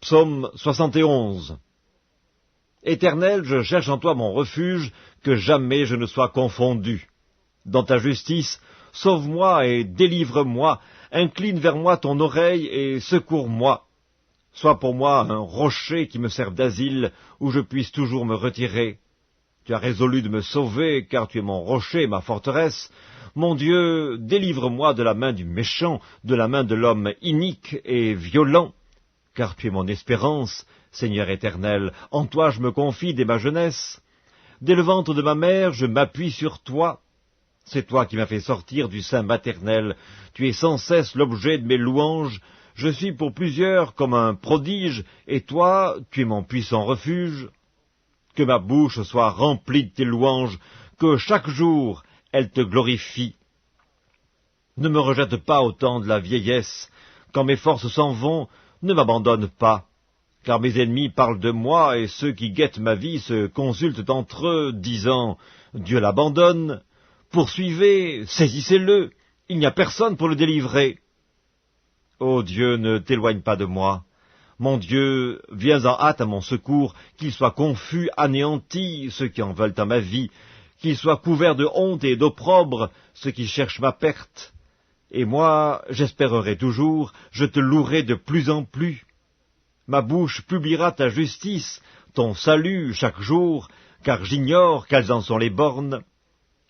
Psaume 71. Éternel, je cherche en toi mon refuge, que jamais je ne sois confondu. Dans ta justice, sauve-moi et délivre-moi, incline vers moi ton oreille et secours-moi. Sois pour moi un rocher qui me serve d'asile, où je puisse toujours me retirer. Tu as résolu de me sauver, car tu es mon rocher, ma forteresse. Mon Dieu, délivre-moi de la main du méchant, de la main de l'homme inique et violent. Car tu es mon espérance, Seigneur éternel, en toi je me confie dès ma jeunesse. Dès le ventre de ma mère, je m'appuie sur toi. C'est toi qui m'as fait sortir du sein maternel. Tu es sans cesse l'objet de mes louanges. Je suis pour plusieurs comme un prodige, et toi, tu es mon puissant refuge. Que ma bouche soit remplie de tes louanges, que chaque jour elle te glorifie. Ne me rejette pas au temps de la vieillesse. Quand mes forces s'en vont, ne m'abandonne pas. Car mes ennemis parlent de moi, et ceux qui guettent ma vie se consultent entre eux, disant « Dieu l'abandonne ». Poursuivez, saisissez-le, il n'y a personne pour le délivrer. Ô Dieu, ne t'éloigne pas de moi. Mon Dieu, viens en hâte à mon secours, qu'ils soient confus, anéantis, ceux qui en veulent à ma vie, qu'ils soient couverts de honte et d'opprobre, ceux qui cherchent ma perte. Et moi, j'espérerai toujours, je te louerai de plus en plus. Ma bouche publiera ta justice, ton salut chaque jour, car j'ignore quelles en sont les bornes.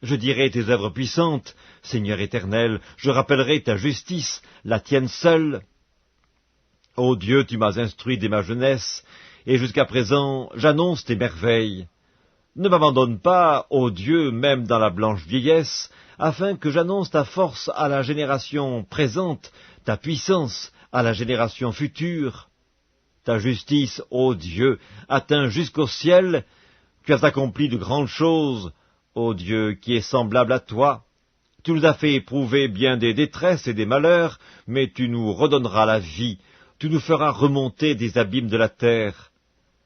Je dirai tes œuvres puissantes, Seigneur éternel, je rappellerai ta justice, la tienne seule. Ô Dieu, tu m'as instruit dès ma jeunesse, et jusqu'à présent j'annonce tes merveilles. Ne m'abandonne pas, ô Dieu, même dans la blanche vieillesse, afin que j'annonce ta force à la génération présente, ta puissance à la génération future. Ta justice, ô Dieu, atteint jusqu'au ciel, tu as accompli de grandes choses, ô Dieu, qui est semblable à toi. Tu nous as fait éprouver bien des détresses et des malheurs, mais tu nous redonneras la vie, tu nous feras remonter des abîmes de la terre.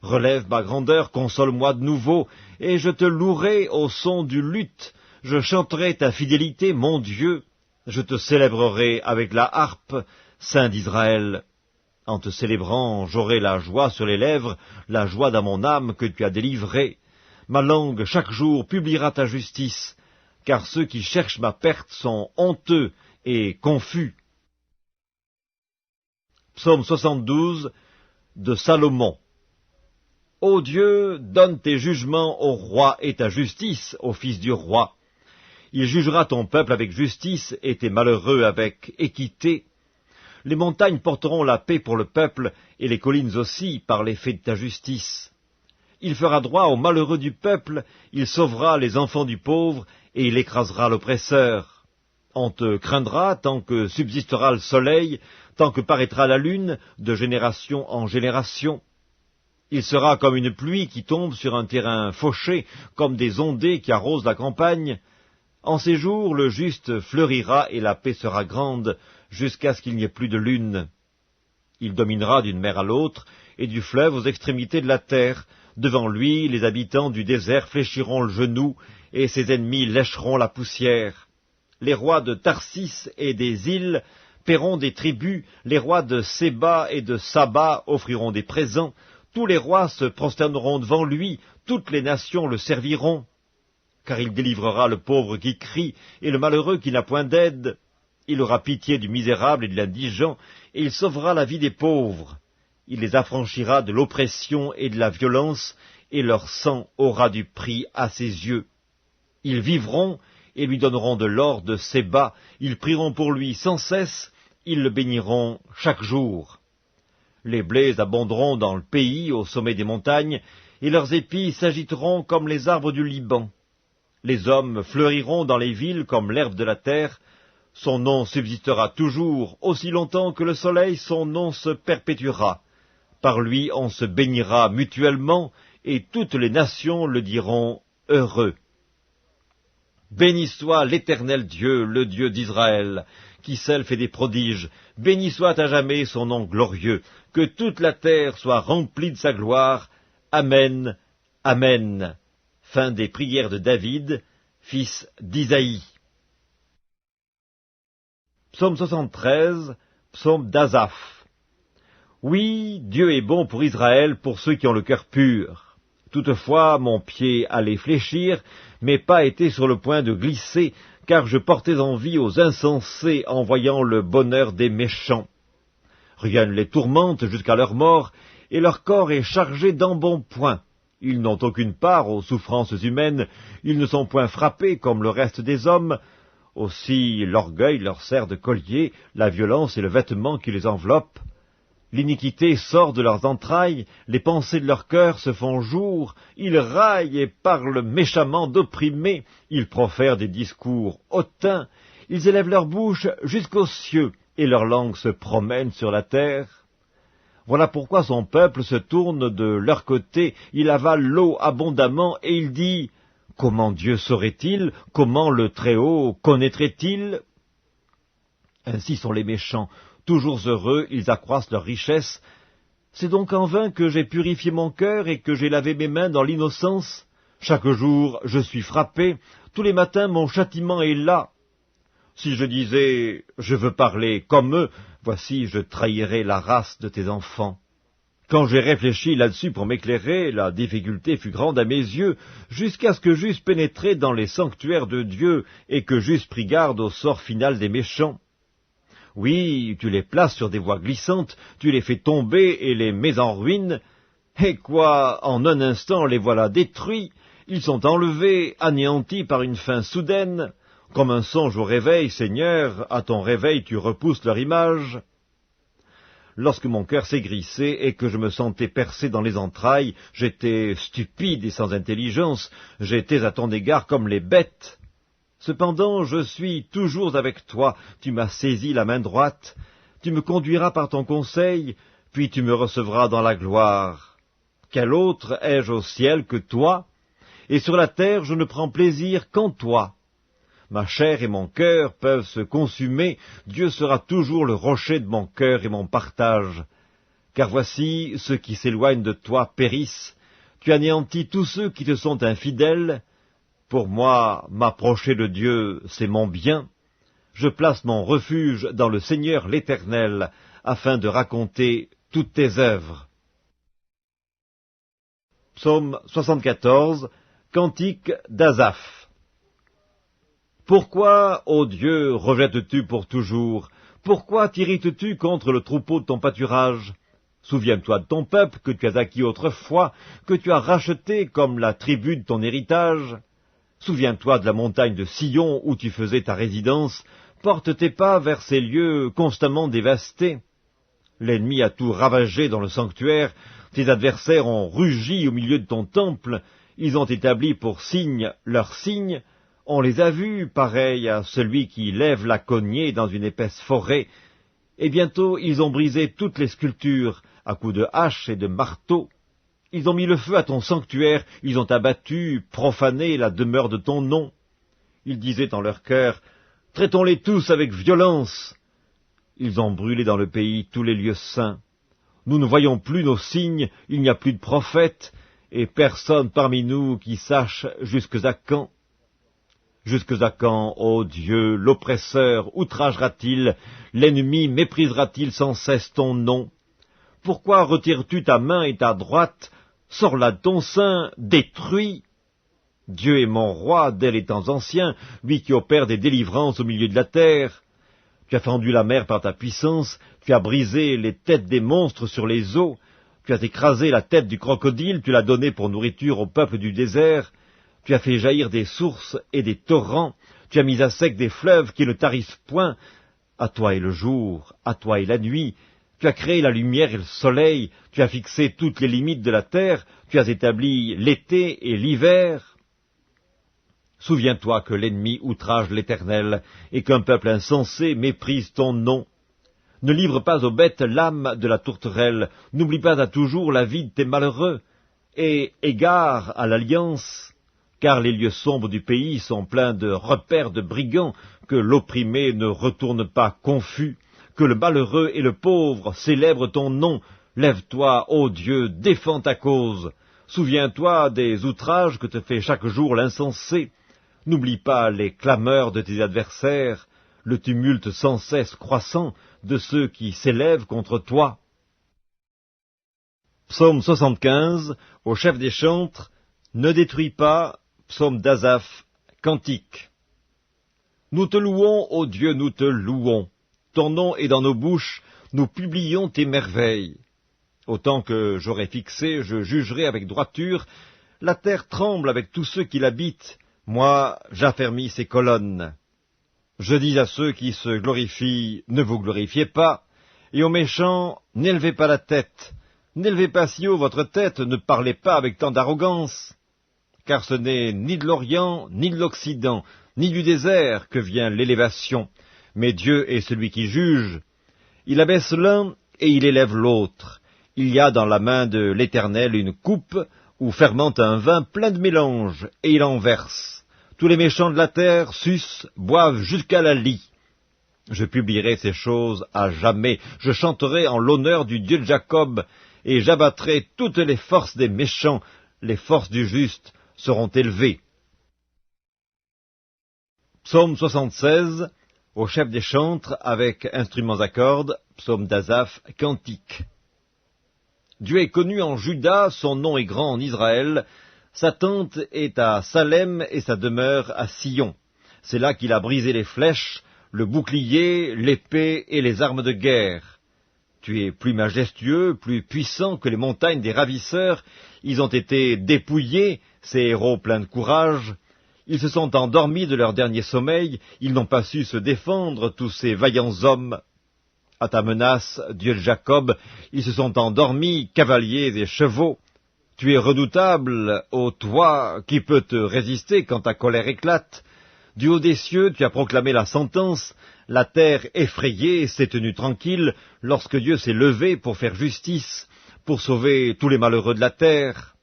Relève ma grandeur, console-moi de nouveau, et je te louerai au son du luth. Je chanterai ta fidélité, mon Dieu. Je te célébrerai avec la harpe, Saint d'Israël. En te célébrant, j'aurai la joie sur les lèvres, la joie dans mon âme que tu as délivrée. Ma langue, chaque jour, publiera ta justice, car ceux qui cherchent ma perte sont honteux et confus. Psaume 72 de Salomon. Ô Dieu, donne tes jugements au roi et ta justice au fils du roi. Il jugera ton peuple avec justice et tes malheureux avec équité. Les montagnes porteront la paix pour le peuple, et les collines aussi par l'effet de ta justice. Il fera droit aux malheureux du peuple, il sauvera les enfants du pauvre, et il écrasera l'oppresseur. On te craindra tant que subsistera le soleil, tant que paraîtra la lune, de génération en génération. Il sera comme une pluie qui tombe sur un terrain fauché, comme des ondées qui arrosent la campagne. En ces jours, le juste fleurira et la paix sera grande, jusqu'à ce qu'il n'y ait plus de lune. Il dominera d'une mer à l'autre, et du fleuve aux extrémités de la terre. Devant lui, les habitants du désert fléchiront le genou, et ses ennemis lécheront la poussière. Les rois de Tarsis et des îles paieront des tributs, les rois de Séba et de Saba offriront des présents, tous les rois se prosterneront devant lui, toutes les nations le serviront. Car il délivrera le pauvre qui crie, et le malheureux qui n'a point d'aide. Il aura pitié du misérable et de l'indigent, et il sauvera la vie des pauvres. Il les affranchira de l'oppression et de la violence, et leur sang aura du prix à ses yeux. Ils vivront, et lui donneront de l'or de Séba, ils prieront pour lui sans cesse, ils le béniront chaque jour. Les blés abonderont dans le pays, au sommet des montagnes, et leurs épis s'agiteront comme les arbres du Liban. Les hommes fleuriront dans les villes comme l'herbe de la terre. Son nom subsistera toujours, aussi longtemps que le soleil, son nom se perpétuera. Par lui on se bénira mutuellement, et toutes les nations le diront heureux. Béni soit l'Éternel Dieu, le Dieu d'Israël, qui seul fait des prodiges. Béni soit à jamais son nom glorieux. Que toute la terre soit remplie de sa gloire. Amen. Amen. Fin des prières de David, fils d'Isaïe. Psaume 73, psaume d'Asaph. Oui, Dieu est bon pour Israël, pour ceux qui ont le cœur pur. Toutefois, mon pied allait fléchir, mes pas étaient sur le point de glisser, car je portais envie aux insensés en voyant le bonheur des méchants. Rien ne les tourmente jusqu'à leur mort, et leur corps est chargé d'embonpoint. Ils n'ont aucune part aux souffrances humaines, ils ne sont point frappés comme le reste des hommes. Aussi l'orgueil leur sert de collier, la violence est le vêtement qui les enveloppe. L'iniquité sort de leurs entrailles, les pensées de leur cœur se font jour, ils raillent et parlent méchamment d'opprimés, ils profèrent des discours hautains, ils élèvent leur bouche jusqu'aux cieux, et leur langue se promène sur la terre. Voilà pourquoi son peuple se tourne de leur côté, il avale l'eau abondamment, et il dit « Comment Dieu saurait-il? Comment le Très-Haut connaîtrait-il » Ainsi sont les méchants. Toujours heureux, ils accroissent leur richesse. C'est donc en vain que j'ai purifié mon cœur et que j'ai lavé mes mains dans l'innocence. Chaque jour, je suis frappé. Tous les matins, mon châtiment est là. Si je disais « je veux parler comme eux », voici, je trahirais la race de tes enfants. Quand j'ai réfléchi là-dessus pour m'éclairer, la difficulté fut grande à mes yeux, jusqu'à ce que j'eusse pénétré dans les sanctuaires de Dieu et que j'eusse pris garde au sort final des méchants. Oui, tu les places sur des voies glissantes, tu les fais tomber et les mets en ruine. Et quoi, en un instant les voilà détruits, ils sont enlevés, anéantis par une fin soudaine. Comme un songe au réveil, Seigneur, à ton réveil tu repousses leur image. Lorsque mon cœur s'aigrissait et que je me sentais percé dans les entrailles, j'étais stupide et sans intelligence, j'étais à ton égard comme les bêtes. Cependant, je suis toujours avec toi, tu m'as saisi la main droite, tu me conduiras par ton conseil, puis tu me recevras dans la gloire. Quel autre ai-je au ciel que toi? Et sur la terre je ne prends plaisir qu'en toi. Ma chair et mon cœur peuvent se consumer, Dieu sera toujours le rocher de mon cœur et mon partage. Car voici, ceux qui s'éloignent de toi périssent, tu anéantis tous ceux qui te sont infidèles. Pour moi, m'approcher de Dieu, c'est mon bien. Je place mon refuge dans le Seigneur l'Éternel, afin de raconter toutes tes œuvres. Psaume 74, Cantique d'Asaph. Pourquoi, ô Dieu, rejettes-tu pour toujours? Pourquoi t'irrites-tu contre le troupeau de ton pâturage? Souviens-toi de ton peuple que tu as acquis autrefois, que tu as racheté comme la tribu de ton héritage. Souviens-toi de la montagne de Sion où tu faisais ta résidence, porte tes pas vers ces lieux constamment dévastés. L'ennemi a tout ravagé dans le sanctuaire, tes adversaires ont rugi au milieu de ton temple, ils ont établi pour signe leur signe, on les a vus pareils à celui qui lève la cognée dans une épaisse forêt, et bientôt ils ont brisé toutes les sculptures à coups de hache et de marteau. Ils ont mis le feu à ton sanctuaire, ils ont abattu, profané la demeure de ton nom. Ils disaient en leur cœur, « Traitons-les tous avec violence !» Ils ont brûlé dans le pays tous les lieux saints. Nous ne voyons plus nos signes, il n'y a plus de prophètes, et personne parmi nous qui sache jusque à quand. Jusque à quand, ô Dieu, l'oppresseur outragera-t-il, l'ennemi méprisera-t-il sans cesse ton nom? Pourquoi retires-tu ta main et ta droite? Sors-la de ton sein, détruis. Dieu est mon roi dès les temps anciens, lui qui opère des délivrances au milieu de la terre. Tu as fendu la mer par ta puissance, tu as brisé les têtes des monstres sur les eaux, tu as écrasé la tête du crocodile, tu l'as donnée pour nourriture au peuple du désert, tu as fait jaillir des sources et des torrents, tu as mis à sec des fleuves qui ne tarissent point. À toi est le jour, à toi est la nuit. Tu as créé la lumière et le soleil, tu as fixé toutes les limites de la terre, tu as établi l'été et l'hiver. Souviens-toi que l'ennemi outrage l'Éternel, et qu'un peuple insensé méprise ton nom. Ne livre pas aux bêtes l'âme de la tourterelle, n'oublie pas à toujours la vie de tes malheureux, et égare à l'alliance, car les lieux sombres du pays sont pleins de repères de brigands, que l'opprimé ne retourne pas confus. Que le malheureux et le pauvre célèbrent ton nom. Lève-toi, ô Dieu, défends ta cause. Souviens-toi des outrages que te fait chaque jour l'insensé. N'oublie pas les clameurs de tes adversaires, le tumulte sans cesse croissant de ceux qui s'élèvent contre toi. Psaume 75, au chef des chantres, ne détruis pas, psaume d'Asaph, cantique. Nous te louons, ô Dieu, nous te louons. Ton nom est dans nos bouches, nous publions tes merveilles. Autant que j'aurai fixé, je jugerai avec droiture. La terre tremble avec tous ceux qui l'habitent. Moi, j'affermis ses colonnes. Je dis à ceux qui se glorifient, ne vous glorifiez pas, et aux méchants, n'élevez pas la tête. N'élevez pas si haut votre tête, ne parlez pas avec tant d'arrogance. Car ce n'est ni de l'Orient, ni de l'Occident, ni du désert que vient l'élévation, mais Dieu est celui qui juge. Il abaisse l'un et il élève l'autre. Il y a dans la main de l'Éternel une coupe où fermente un vin plein de mélange, et il en verse. Tous les méchants de la terre sucent, boivent jusqu'à la lie. Je publierai ces choses à jamais, je chanterai en l'honneur du Dieu de Jacob, et j'abattrai toutes les forces des méchants, les forces du juste seront élevées. Psaume 76, au chef des chantres, avec instruments à cordes, psaume d'Asaph, cantique. Dieu est connu en Juda, son nom est grand en Israël, sa tente est à Salem et sa demeure à Sion. C'est là qu'il a brisé les flèches, le bouclier, l'épée et les armes de guerre. Tu es plus majestueux, plus puissant que les montagnes des ravisseurs, ils ont été dépouillés, ces héros pleins de courage. Ils se sont endormis de leur dernier sommeil, ils n'ont pas su se défendre, tous ces vaillants hommes. À ta menace, Dieu de Jacob, ils se sont endormis, cavaliers et chevaux. Tu es redoutable, ô toi, qui peut te résister quand ta colère éclate? Du haut des cieux, tu as proclamé la sentence, la terre effrayée s'est tenue tranquille lorsque Dieu s'est levé pour faire justice, pour sauver tous les malheureux de la terre.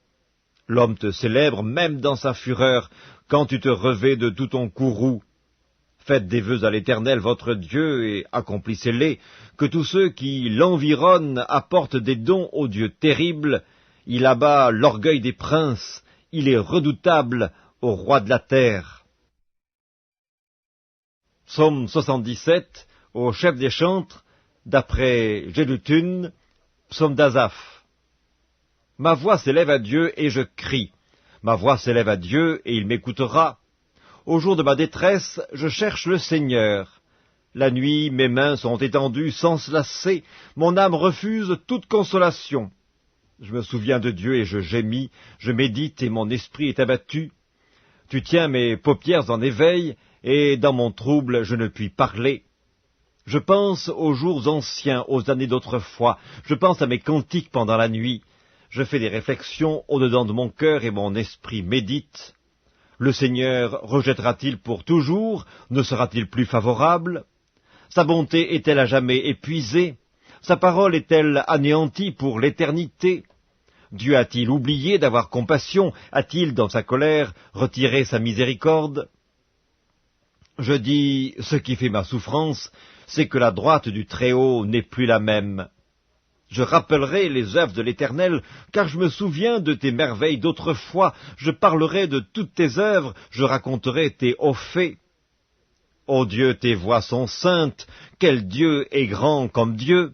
L'homme te célèbre même dans sa fureur, quand tu te revais de tout ton courroux. Faites des vœux à l'Éternel votre Dieu et accomplissez-les, que tous ceux qui l'environnent apportent des dons au Dieu terrible. Il abat l'orgueil des princes, il est redoutable au roi de la terre. Psaume 77, au chef des chantres, d'après Jéduthun, psaume d'Asaph. Ma voix s'élève à Dieu et je crie. Ma voix s'élève à Dieu et il m'écoutera. Au jour de ma détresse, je cherche le Seigneur. La nuit, mes mains sont étendues sans se lasser, mon âme refuse toute consolation. Je me souviens de Dieu et je gémis, je médite et mon esprit est abattu. Tu tiens mes paupières en éveil, et dans mon trouble je ne puis parler. Je pense aux jours anciens, aux années d'autrefois, je pense à mes cantiques pendant la nuit. Je fais des réflexions au-dedans de mon cœur et mon esprit médite. Le Seigneur rejettera-t-il pour toujours? Ne sera-t-il plus favorable? Sa bonté est-elle à jamais épuisée? Sa parole est-elle anéantie pour l'éternité? Dieu a-t-il oublié d'avoir compassion? A-t-il, dans sa colère, retiré sa miséricorde? Je dis, ce qui fait ma souffrance, c'est que la droite du Très-Haut n'est plus la même. Je rappellerai les œuvres de l'Éternel, car je me souviens de tes merveilles d'autrefois, je parlerai de toutes tes œuvres, je raconterai tes hauts faits. Ô Dieu, tes voies sont saintes, quel Dieu est grand comme Dieu!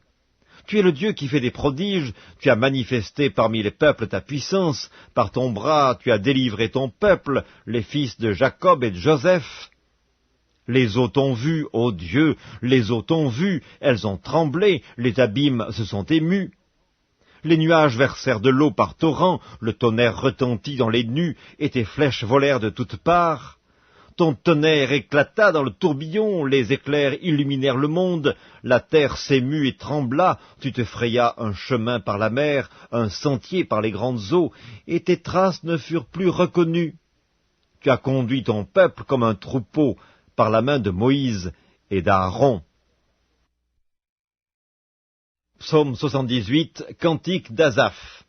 Tu es le Dieu qui fait des prodiges, tu as manifesté parmi les peuples ta puissance, par ton bras tu as délivré ton peuple, les fils de Jacob et de Joseph. Les eaux t'ont vu, ô Dieu, les eaux t'ont vu, elles ont tremblé, les abîmes se sont émus. Les nuages versèrent de l'eau par torrents, le tonnerre retentit dans les nues, et tes flèches volèrent de toutes parts. Ton tonnerre éclata dans le tourbillon, les éclairs illuminèrent le monde, la terre s'émut et trembla, tu te frayas un chemin par la mer, un sentier par les grandes eaux, et tes traces ne furent plus reconnues. Tu as conduit ton peuple comme un troupeau, par la main de Moïse et d'Aaron. Psaume 78, cantique d'Asaph.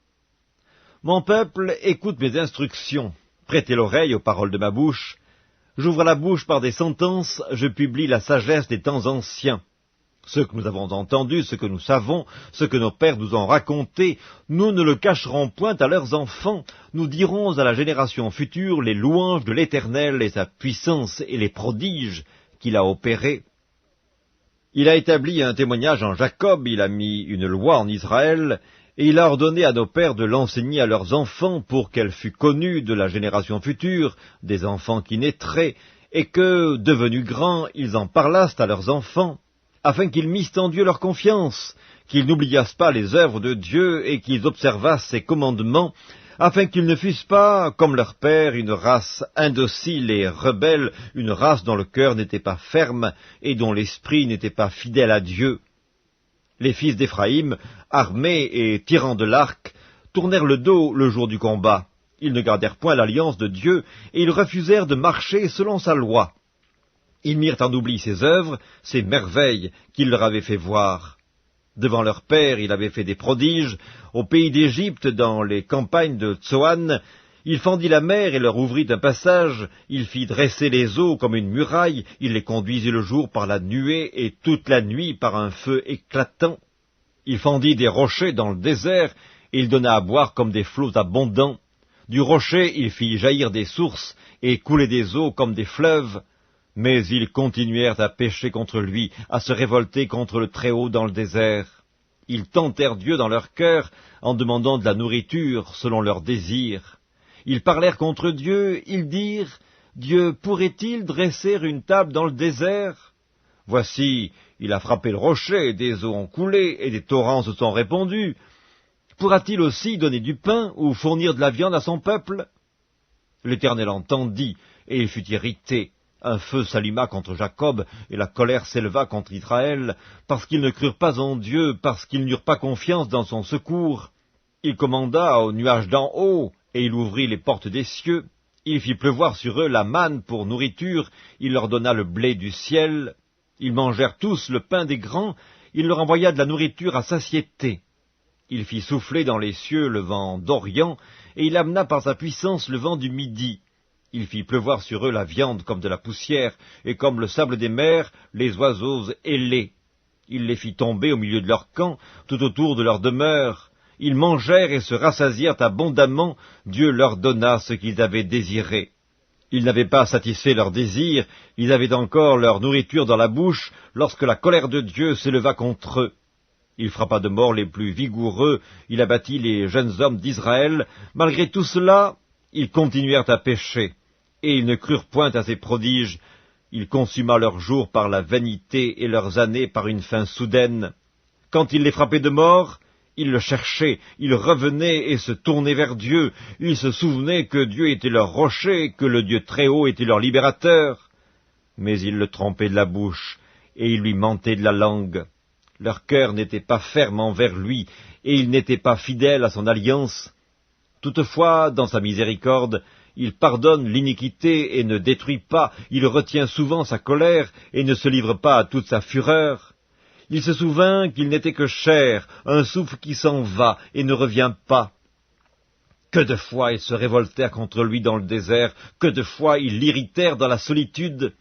Mon peuple, écoute mes instructions, prêtez l'oreille aux paroles de ma bouche. J'ouvre la bouche par des sentences, je publie la sagesse des temps anciens. Ce que nous avons entendu, ce que nous savons, ce que nos pères nous ont raconté, nous ne le cacherons point à leurs enfants. Nous dirons à la génération future les louanges de l'Éternel et sa puissance et les prodiges qu'il a opérés. Il a établi un témoignage en Jacob, il a mis une loi en Israël, Et il a ordonné à nos pères de l'enseigner à leurs enfants pour qu'elle fût connue de la génération future, des enfants qui naîtraient, et que, devenus grands, ils en parlassent à leurs enfants, afin qu'ils missent en Dieu leur confiance, qu'ils n'oubliassent pas les œuvres de Dieu et qu'ils observassent ses commandements, afin qu'ils ne fussent pas, comme leur père, une race indocile et rebelle, une race dont le cœur n'était pas ferme et dont l'esprit n'était pas fidèle à Dieu. Les fils d'Éphraïm, armés et tirant de l'arc, tournèrent le dos le jour du combat. Ils ne gardèrent point l'alliance de Dieu, et ils refusèrent de marcher selon sa loi. Ils mirent en oubli ses œuvres, ses merveilles qu'il leur avait fait voir. Devant leur père, il avait fait des prodiges. Au pays d'Égypte, dans les campagnes de Tsoan, il fendit la mer et leur ouvrit un passage. Il fit dresser les eaux comme une muraille. Il les conduisit le jour par la nuée et toute la nuit par un feu éclatant. Il fendit des rochers dans le désert, et il donna à boire comme des flots abondants. Du rocher, il fit jaillir des sources et couler des eaux comme des fleuves. Mais ils continuèrent à pécher contre lui, à se révolter contre le Très-Haut dans le désert. Ils tentèrent Dieu dans leur cœur en demandant de la nourriture selon leurs désirs. Ils parlèrent contre Dieu, ils dirent, « Dieu pourrait-il dresser une table dans le désert? Voici, il a frappé le rocher, des eaux ont coulé et des torrents se sont répandus. Pourra-t-il aussi donner du pain ou fournir de la viande à son peuple ?» L'Éternel entendit, et il fut irrité. Un feu s'alluma contre Jacob, et la colère s'éleva contre Israël, parce qu'ils ne crurent pas en Dieu, parce qu'ils n'eurent pas confiance dans son secours. Il commanda aux nuages d'en haut, et il ouvrit les portes des cieux. Il fit pleuvoir sur eux la manne pour nourriture, il leur donna le blé du ciel. Ils mangèrent tous le pain des grands, il leur envoya de la nourriture à satiété. Il fit souffler dans les cieux le vent d'Orient, et il amena par sa puissance le vent du Midi. Il fit pleuvoir sur eux la viande comme de la poussière, et comme le sable des mers, les oiseaux ailés. Il les fit tomber au milieu de leur camp, tout autour de leur demeure. Ils mangèrent et se rassasièrent abondamment, Dieu leur donna ce qu'ils avaient désiré. Ils n'avaient pas satisfait leurs désirs, ils avaient encore leur nourriture dans la bouche, lorsque la colère de Dieu s'éleva contre eux. Il frappa de mort les plus vigoureux, il abattit les jeunes hommes d'Israël. Malgré tout cela, ils continuèrent à pécher, et ils ne crurent point à ses prodiges. Il consuma leurs jours par la vanité et leurs années par une fin soudaine. Quand il les frappait de mort, ils le cherchaient, ils revenaient et se tournaient vers Dieu. Ils se souvenaient que Dieu était leur rocher, que le Dieu Très-Haut était leur libérateur. Mais ils le trompaient de la bouche, et ils lui mentaient de la langue. Leur cœur n'était pas ferme envers lui, et ils n'étaient pas fidèles à son alliance. Toutefois, dans sa miséricorde, il pardonne l'iniquité et ne détruit pas, il retient souvent sa colère et ne se livre pas à toute sa fureur. Il se souvint qu'il n'était que chair, un souffle qui s'en va et ne revient pas. Que de fois ils se révoltèrent contre lui dans le désert, que de fois ils l'irritèrent dans la solitude.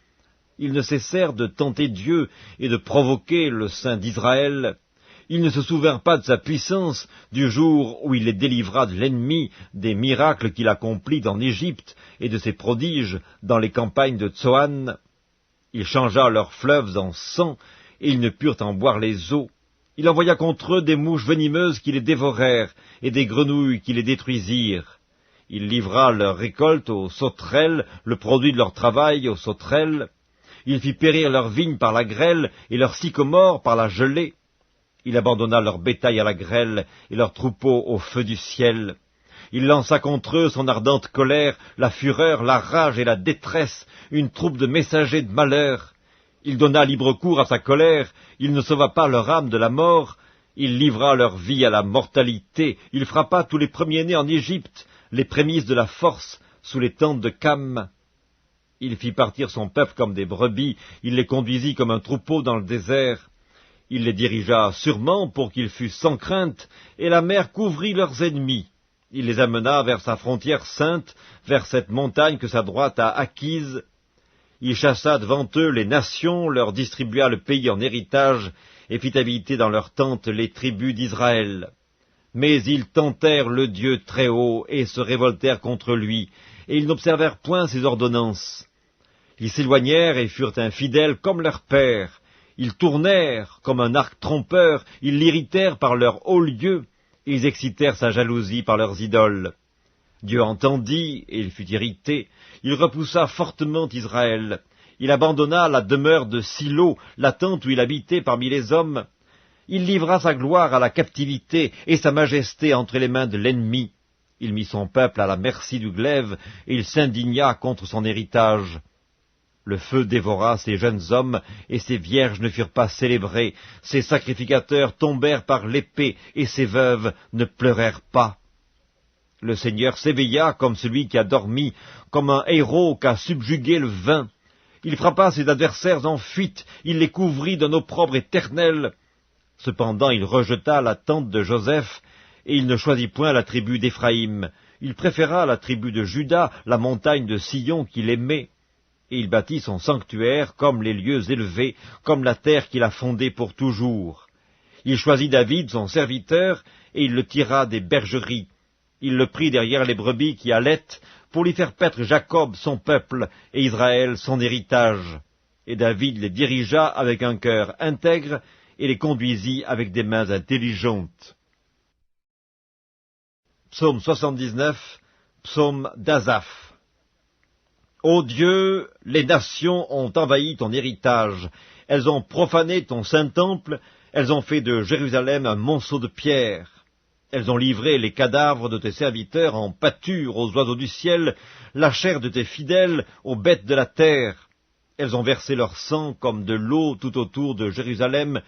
Ils ne cessèrent de tenter Dieu et de provoquer le Saint d'Israël. Ils ne se souvinrent pas de sa puissance, du jour où il les délivra de l'ennemi, des miracles qu'il accomplit en Égypte et de ses prodiges dans les campagnes de Tsoan. Il changea leurs fleuves en sang, et ils ne purent en boire les eaux. Il envoya contre eux des mouches venimeuses qui les dévorèrent, et des grenouilles qui les détruisirent. Il livra leur récolte aux sauterelles, le produit de leur travail aux sauterelles. Il fit périr leurs vignes par la grêle, et leurs sycomores par la gelée. Il abandonna leur bétail à la grêle, et leurs troupeaux au feu du ciel. Il lança contre eux son ardente colère, la fureur, la rage et la détresse, une troupe de messagers de malheur. Il donna libre cours à sa colère, il ne sauva pas leur âme de la mort, il livra leur vie à la mortalité, il frappa tous les premiers-nés en Égypte, les prémices de la force, sous les tentes de Cam. Il fit partir son peuple comme des brebis, il les conduisit comme un troupeau dans le désert. Il les dirigea sûrement pour qu'ils fussent sans crainte, et la mer couvrit leurs ennemis. Il les amena vers sa frontière sainte, vers cette montagne que sa droite a acquise. Il chassa devant eux les nations, leur distribua le pays en héritage, et fit habiter dans leurs tentes les tribus d'Israël. Mais ils tentèrent le Dieu Très-Haut, et se révoltèrent contre lui, et ils n'observèrent point ses ordonnances. Ils s'éloignèrent et furent infidèles comme leur père. Ils tournèrent comme un arc trompeur, ils l'irritèrent par leur haut lieu, Ils excitèrent sa jalousie par leurs idoles. Dieu entendit, et il fut irrité. Il repoussa fortement Israël. Il abandonna la demeure de Silo, la tente où il habitait parmi les hommes. Il livra sa gloire à la captivité et sa majesté entre les mains de l'ennemi. Il mit son peuple à la merci du glaive, et il s'indigna contre son héritage. Le feu dévora ses jeunes hommes, et ses vierges ne furent pas célébrées. Ses sacrificateurs tombèrent par l'épée, et ses veuves ne pleurèrent pas. Le Seigneur s'éveilla comme celui qui a dormi, comme un héros qu'a subjugué le vin. Il frappa ses adversaires en fuite, il les couvrit d'un opprobre éternel. Cependant il rejeta la tente de Joseph, et il ne choisit point la tribu d'Éphraïm. Il préféra la tribu de Juda, la montagne de Sion qu'il aimait. Et il bâtit son sanctuaire comme les lieux élevés, comme la terre qu'il a fondée pour toujours. Il choisit David, son serviteur, et il le tira des bergeries. Il le prit derrière les brebis qui allaitent, pour lui faire paître Jacob, son peuple, et Israël, son héritage. Et David les dirigea avec un cœur intègre, et les conduisit avec des mains intelligentes. Psaume 79, psaume d'Asaph. Ô Dieu, les nations ont envahi ton héritage, elles ont profané ton saint temple, elles ont fait de Jérusalem un monceau de pierre. Elles ont livré les cadavres de tes serviteurs en pâture aux oiseaux du ciel, la chair de tes fidèles aux bêtes de la terre. Elles ont versé leur sang comme de l'eau tout autour de Jérusalem,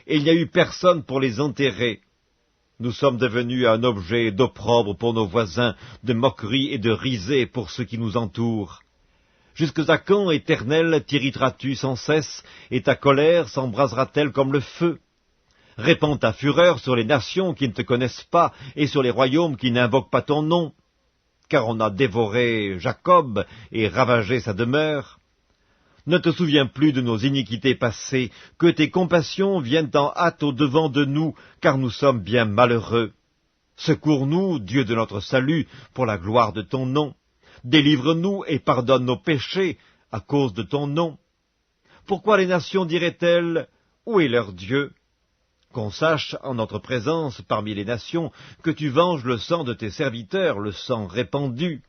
et il n'y a eu personne pour les enterrer. Nous sommes devenus un objet d'opprobre pour nos voisins, de moquerie et de risée pour ceux qui nous entourent. Jusque à quand, Éternel, t'irriteras-tu sans cesse, et ta colère s'embrasera-t-elle comme le feu? Répands ta fureur sur les nations qui ne te connaissent pas, et sur les royaumes qui n'invoquent pas ton nom, car on a dévoré Jacob et ravagé sa demeure. Ne te souviens plus de nos iniquités passées, que tes compassions viennent en hâte au-devant de nous, car nous sommes bien malheureux. Secours-nous, Dieu de notre salut, pour la gloire de ton nom. Délivre-nous et pardonne nos péchés à cause de ton nom. Pourquoi les nations diraient-elles, où est leur Dieu? Qu'on sache, en notre présence parmi les nations, que tu venges le sang de tes serviteurs, le sang répandu.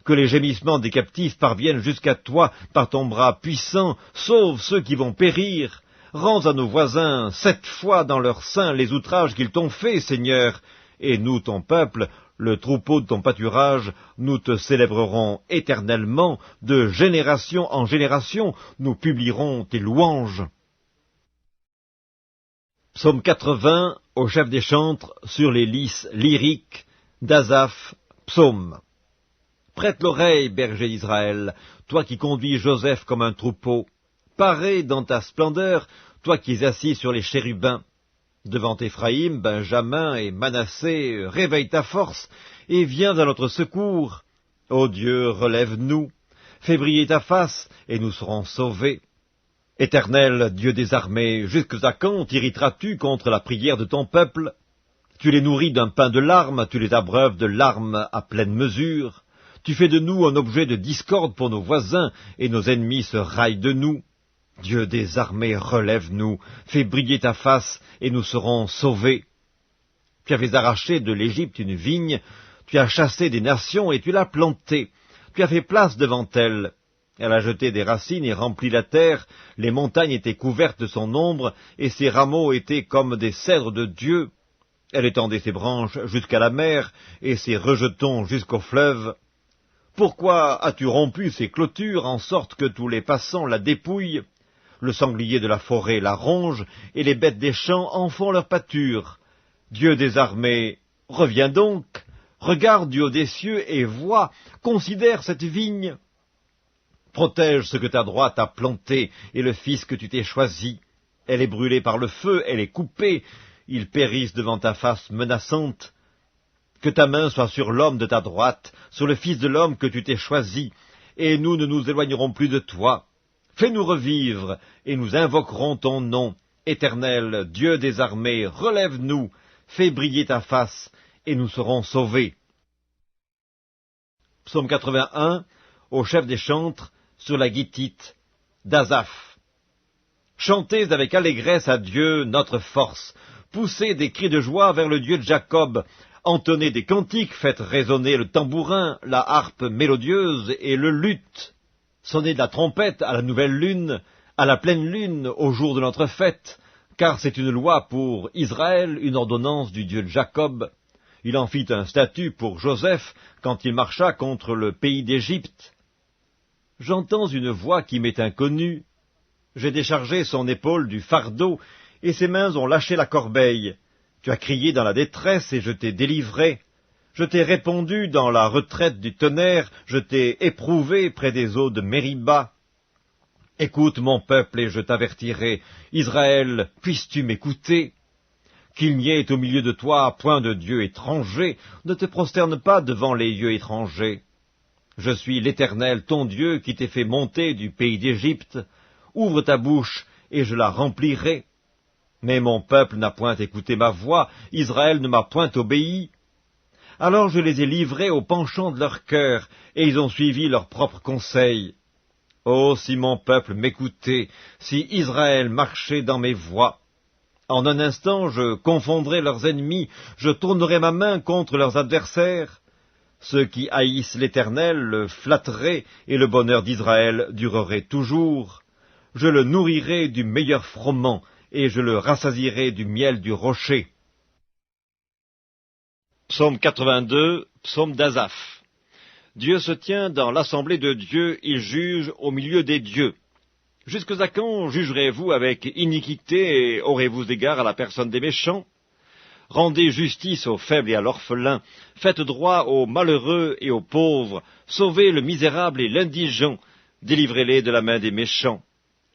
Que les gémissements des captifs parviennent jusqu'à toi par ton bras puissant, sauve ceux qui vont périr. Rends à nos voisins 7 fois dans leur sein les outrages qu'ils t'ont faits, Seigneur, et nous, ton peuple, le troupeau de ton pâturage, nous te célébrerons éternellement, de génération en génération, nous publierons tes louanges. Psaume 80, au chef des chantres, sur les lys lyriques d'Asaph, psaume. Prête l'oreille, berger d'Israël, toi qui conduis Joseph comme un troupeau. Paré dans ta splendeur, toi qui es assis sur les chérubins. Devant Éphraïm, Benjamin et Manassé, réveille ta force et viens à notre secours. Ô Dieu, relève-nous, fais briller ta face et nous serons sauvés. Éternel, Dieu des armées, jusque à quand t'irriteras-tu contre la prière de ton peuple? Tu les nourris d'un pain de larmes, tu les abreuves de larmes à pleine mesure. Tu fais de nous un objet de discorde pour nos voisins, et nos ennemis se raillent de nous. Dieu des armées, relève-nous, fais briller ta face, et nous serons sauvés. Tu avais arraché de l'Égypte une vigne, tu as chassé des nations, et tu l'as plantée. Tu as fait place devant elle. Elle a jeté des racines et rempli la terre, les montagnes étaient couvertes de son ombre, et ses rameaux étaient comme des cèdres de Dieu. Elle étendait ses branches jusqu'à la mer, et ses rejetons jusqu'au fleuve. Pourquoi as-tu rompu ses clôtures, en sorte que tous les passants la dépouillent? Le sanglier de la forêt la ronge, et les bêtes des champs en font leur pâture. Dieu des armées, reviens donc, regarde du haut des cieux et vois, considère cette vigne. Protège ce que ta droite a planté, et le fils que tu t'es choisi. Elle est brûlée par le feu, elle est coupée, ils périssent devant ta face menaçante. Que ta main soit sur l'homme de ta droite, sur le fils de l'homme que tu t'es choisi, et nous ne nous éloignerons plus de toi. Fais-nous revivre, et nous invoquerons ton nom. Éternel, Dieu des armées, relève-nous, fais briller ta face, et nous serons sauvés. Psaume 81, au chef des chantres, sur la guitite d'Asaph. Chantez avec allégresse à Dieu, notre force. poussez des cris de joie vers le Dieu de Jacob, entonnez des cantiques, faites résonner le tambourin, la harpe mélodieuse et le luth. Sonnez de la trompette à la nouvelle lune, à la pleine lune, au jour de notre fête, car c'est une loi pour Israël, une ordonnance du Dieu de Jacob. Il en fit un statut pour Joseph quand il marcha contre le pays d'Égypte. J'entends une voix qui m'est inconnue. J'ai déchargé son épaule du fardeau, et ses mains ont lâché la corbeille. Tu as crié dans la détresse, et je t'ai délivré. Je t'ai répondu dans la retraite du tonnerre, je t'ai éprouvé près des eaux de Mériba. Écoute mon peuple, et je t'avertirai. Israël, puisses-tu m'écouter? Qu'il n'y ait au milieu de toi point de dieu étranger, ne te prosterne pas devant les dieux étrangers. Je suis l'Éternel, ton Dieu, qui t'ai fait monter du pays d'Égypte. Ouvre ta bouche, et je la remplirai. Mais mon peuple n'a point écouté ma voix, Israël ne m'a point obéi. Alors je les ai livrés au penchant de leur cœur, et ils ont suivi leurs propres conseils. Oh, si mon peuple m'écoutait, si Israël marchait dans mes voies! En un instant, je confondrai leurs ennemis, je tournerai ma main contre leurs adversaires. Ceux qui haïssent l'Éternel le flatteraient, et le bonheur d'Israël durerait toujours. Je le nourrirai du meilleur froment, et je le rassasierai du miel du rocher. Psaume 82, psaume d'Asaph. Dieu se tient dans l'assemblée de Dieu, il juge au milieu des dieux. Jusque à quand jugerez-vous avec iniquité et aurez-vous égard à la personne des méchants? Rendez justice aux faibles et à l'orphelin, faites droit aux malheureux et aux pauvres, sauvez le misérable et l'indigent, délivrez-les de la main des méchants.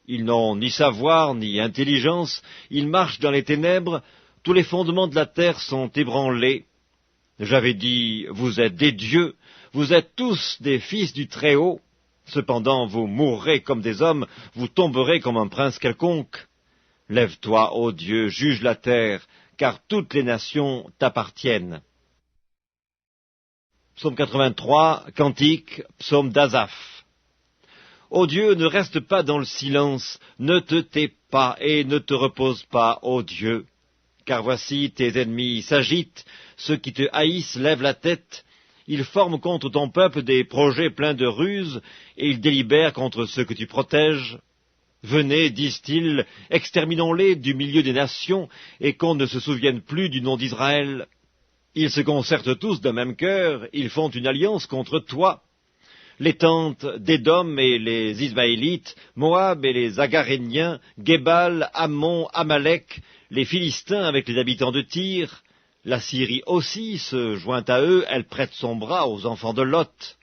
Ils n'ont ni savoir ni intelligence, ils marchent dans les ténèbres, tous les fondements de la terre sont ébranlés. J'avais dit, vous êtes des dieux, vous êtes tous des fils du Très-Haut. Cependant, vous mourrez comme des hommes, vous tomberez comme un prince quelconque. Lève-toi, ô Dieu, juge la terre, car toutes les nations t'appartiennent. Psaume 83, cantique, psaume d'Asaph. Ô Dieu, ne reste pas dans le silence, ne te tais pas et ne te repose pas, ô Dieu. Car voici tes ennemis s'agitent, ceux qui te haïssent lèvent la tête, ils forment contre ton peuple des projets pleins de ruses, et ils délibèrent contre ceux que tu protèges. Venez, disent-ils, exterminons-les du milieu des nations, et qu'on ne se souvienne plus du nom d'Israël. Ils se concertent tous d'un même cœur, ils font une alliance contre toi. Les tentes d'Édom et les Ismaélites, Moab et les Agaréniens, Gébal, Ammon, Amalek, les Philistins avec les habitants de Tyr. La Syrie aussi se joint à eux, elle prête son bras aux enfants de Lot.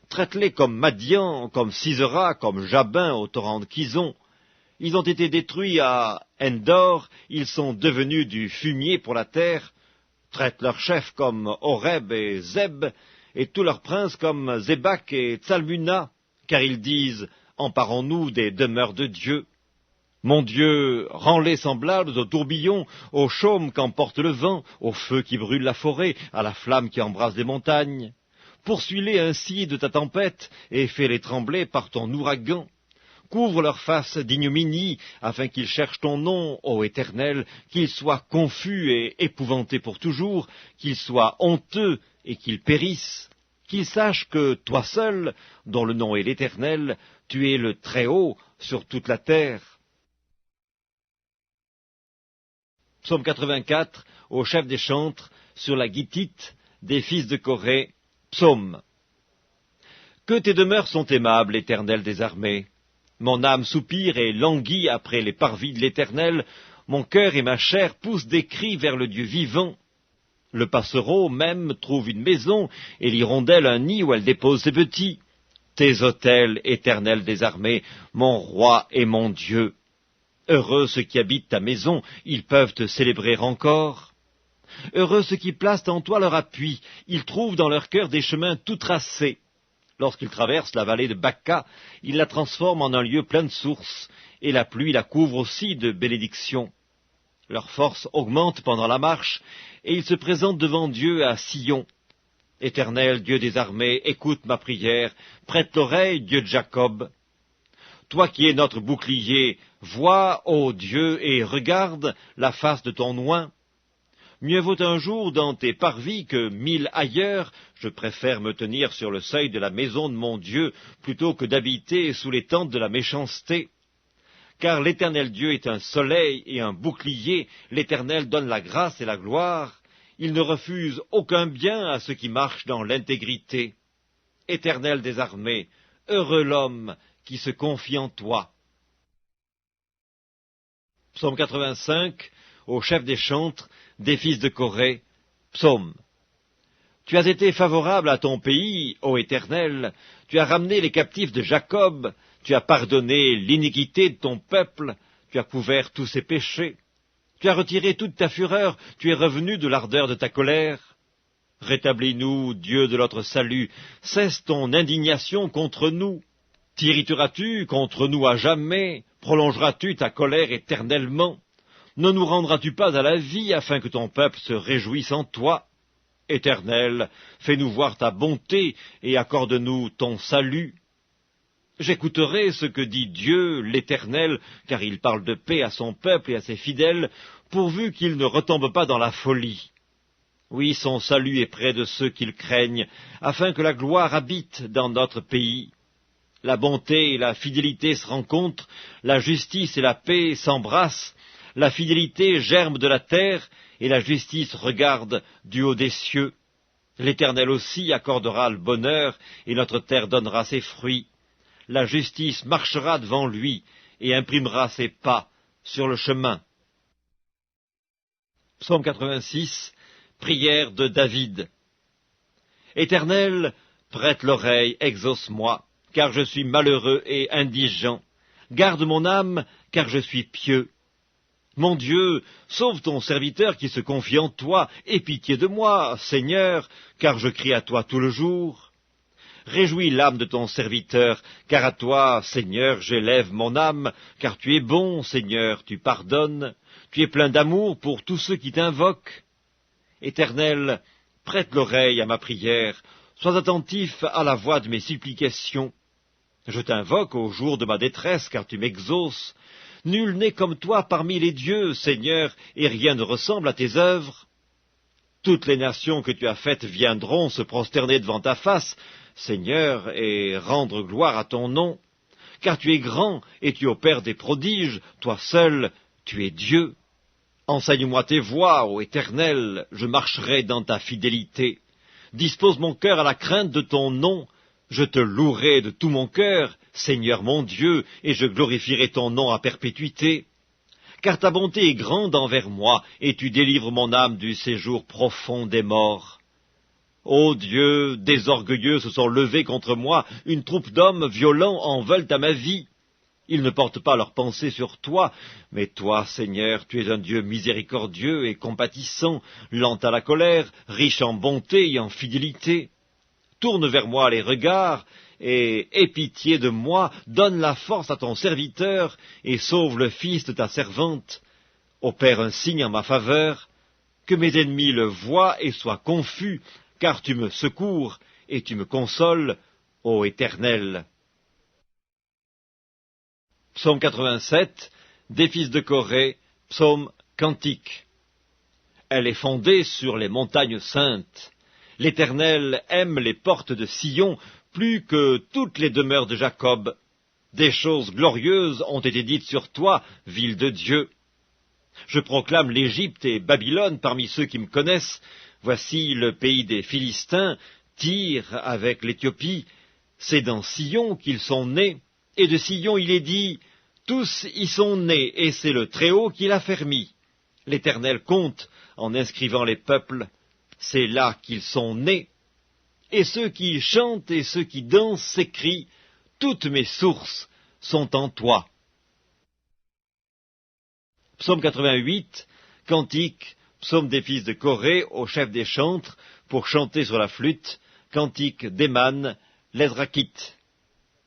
Traite-les comme Madian, comme Sisera, comme Jabin au torrent de Kison. Ils ont été détruits à Endor, ils sont devenus du fumier pour la terre. Traite leurs chefs comme Horeb et Zeb, et tous leurs princes comme Zébak et Tsalmuna, car ils disent « Emparons-nous des demeures de Dieu ». Mon Dieu, rends-les semblables aux tourbillons, aux chaumes qu'emporte le vent, au feu qui brûle la forêt, à la flamme qui embrase les montagnes. Poursuis-les ainsi de ta tempête, et fais-les trembler par ton ouragan. Couvre leur face d'ignominie, afin qu'ils cherchent ton nom, ô Éternel, qu'ils soient confus et épouvantés pour toujours, qu'ils soient honteux et qu'ils périssent. Qu'ils sachent que toi seul, dont le nom est l'Éternel, tu es le Très-Haut sur toute la terre. Psaume 84, au chef des chantres, sur la guitite des fils de Corée, psaume. Que tes demeures sont aimables, Éternel des armées. Mon âme soupire et languit après les parvis de l'Éternel, mon cœur et ma chair poussent des cris vers le Dieu vivant. Le passereau même trouve une maison, et l'hirondelle un nid où elle dépose ses petits. Tes autels, Éternel des armées, mon roi et mon Dieu. Heureux ceux qui habitent ta maison, ils peuvent te célébrer encore. Heureux ceux qui placent en toi leur appui, ils trouvent dans leur cœur des chemins tout tracés. Lorsqu'ils traversent la vallée de Bakka, ils la transforment en un lieu plein de sources, et la pluie la couvre aussi de bénédictions. Leur force augmente pendant la marche, et ils se présentent devant Dieu à Sion. Éternel, Dieu des armées, écoute ma prière, prête l'oreille, Dieu de Jacob. Toi qui es notre bouclier, Vois, ô Dieu, et regarde la face de ton oint. Mieux vaut un jour dans tes parvis que 1000 ailleurs. Je préfère me tenir sur le seuil de la maison de mon Dieu plutôt que d'habiter sous les tentes de la méchanceté. Car l'Éternel Dieu est un soleil et un bouclier, l'Éternel donne la grâce et la gloire. Il ne refuse aucun bien à ceux qui marchent dans l'intégrité. Éternel des armées, heureux l'homme qui se confie en toi. Psaume 85, au chef des chantres, des fils de Corée, psaume. Tu as été favorable à ton pays, ô Éternel, tu as ramené les captifs de Jacob, tu as pardonné l'iniquité de ton peuple, tu as couvert tous ses péchés. Tu as retiré toute ta fureur, tu es revenu de l'ardeur de ta colère. Rétablis-nous, Dieu de notre salut, cesse ton indignation contre nous. T'irriteras-tu contre nous à jamais? Prolongeras-tu ta colère éternellement? Ne nous rendras-tu pas à la vie afin que ton peuple se réjouisse en toi? Éternel, fais-nous voir ta bonté et accorde-nous ton salut. J'écouterai ce que dit Dieu, l'Éternel, car il parle de paix à son peuple et à ses fidèles, pourvu qu'il ne retombe pas dans la folie. Oui, son salut est près de ceux qui le craignent, afin que la gloire habite dans notre pays. La bonté et la fidélité se rencontrent, la justice et la paix s'embrassent, la fidélité germe de la terre, et la justice regarde du haut des cieux. L'Éternel aussi accordera le bonheur, et notre terre donnera ses fruits. La justice marchera devant lui, et imprimera ses pas sur le chemin. Psaume 86, prière de David. Éternel, prête l'oreille, exauce-moi, car je suis malheureux et indigent. Garde mon âme, car je suis pieux. Mon Dieu, sauve ton serviteur qui se confie en toi, aie pitié de moi, Seigneur, car je crie à toi tout le jour. Réjouis l'âme de ton serviteur, car à toi, Seigneur, j'élève mon âme, car tu es bon, Seigneur, tu pardonnes, tu es plein d'amour pour tous ceux qui t'invoquent. Éternel, prête l'oreille à ma prière, sois attentif à la voix de mes supplications. Je t'invoque au jour de ma détresse, car tu m'exauces. Nul n'est comme toi parmi les dieux, Seigneur, et rien ne ressemble à tes œuvres. Toutes les nations que tu as faites viendront se prosterner devant ta face, Seigneur, et rendre gloire à ton nom. Car tu es grand, et tu opères des prodiges, toi seul, tu es Dieu. Enseigne-moi tes voies, ô Éternel, je marcherai dans ta fidélité. Dispose mon cœur à la crainte de ton nom. Je te louerai de tout mon cœur, Seigneur mon Dieu, et je glorifierai ton nom à perpétuité. Car ta bonté est grande envers moi, et tu délivres mon âme du séjour profond des morts. Ô Dieu, des orgueilleux se sont levés contre moi, une troupe d'hommes violents en veulent à ma vie. Ils ne portent pas leurs pensées sur toi, mais toi, Seigneur, tu es un Dieu miséricordieux et compatissant, lent à la colère, riche en bonté et en fidélité. Tourne vers moi les regards, et aie pitié de moi, donne la force à ton serviteur, et sauve le fils de ta servante. Opère un signe en ma faveur, que mes ennemis le voient et soient confus, car tu me secours et tu me consoles, ô Éternel. Psaume 87, des fils de Corée, psaume cantique. Elle est fondée sur les montagnes saintes. L'Éternel aime les portes de Sion plus que toutes les demeures de Jacob. Des choses glorieuses ont été dites sur toi, ville de Dieu. Je proclame l'Égypte et Babylone parmi ceux qui me connaissent. Voici le pays des Philistins, Tyr avec l'Éthiopie. C'est dans Sion qu'ils sont nés. Et de Sion il est dit, tous y sont nés, et c'est le Très-Haut qui l'a fermi. L'Éternel compte en inscrivant les peuples, c'est là qu'ils sont nés. Et ceux qui chantent et ceux qui dansent s'écrient, toutes mes sources sont en toi. Psaume 88, cantique, psaume des fils de Corée au chef des chantres, pour chanter sur la flûte, cantique d'Éman, l'Ezrakite.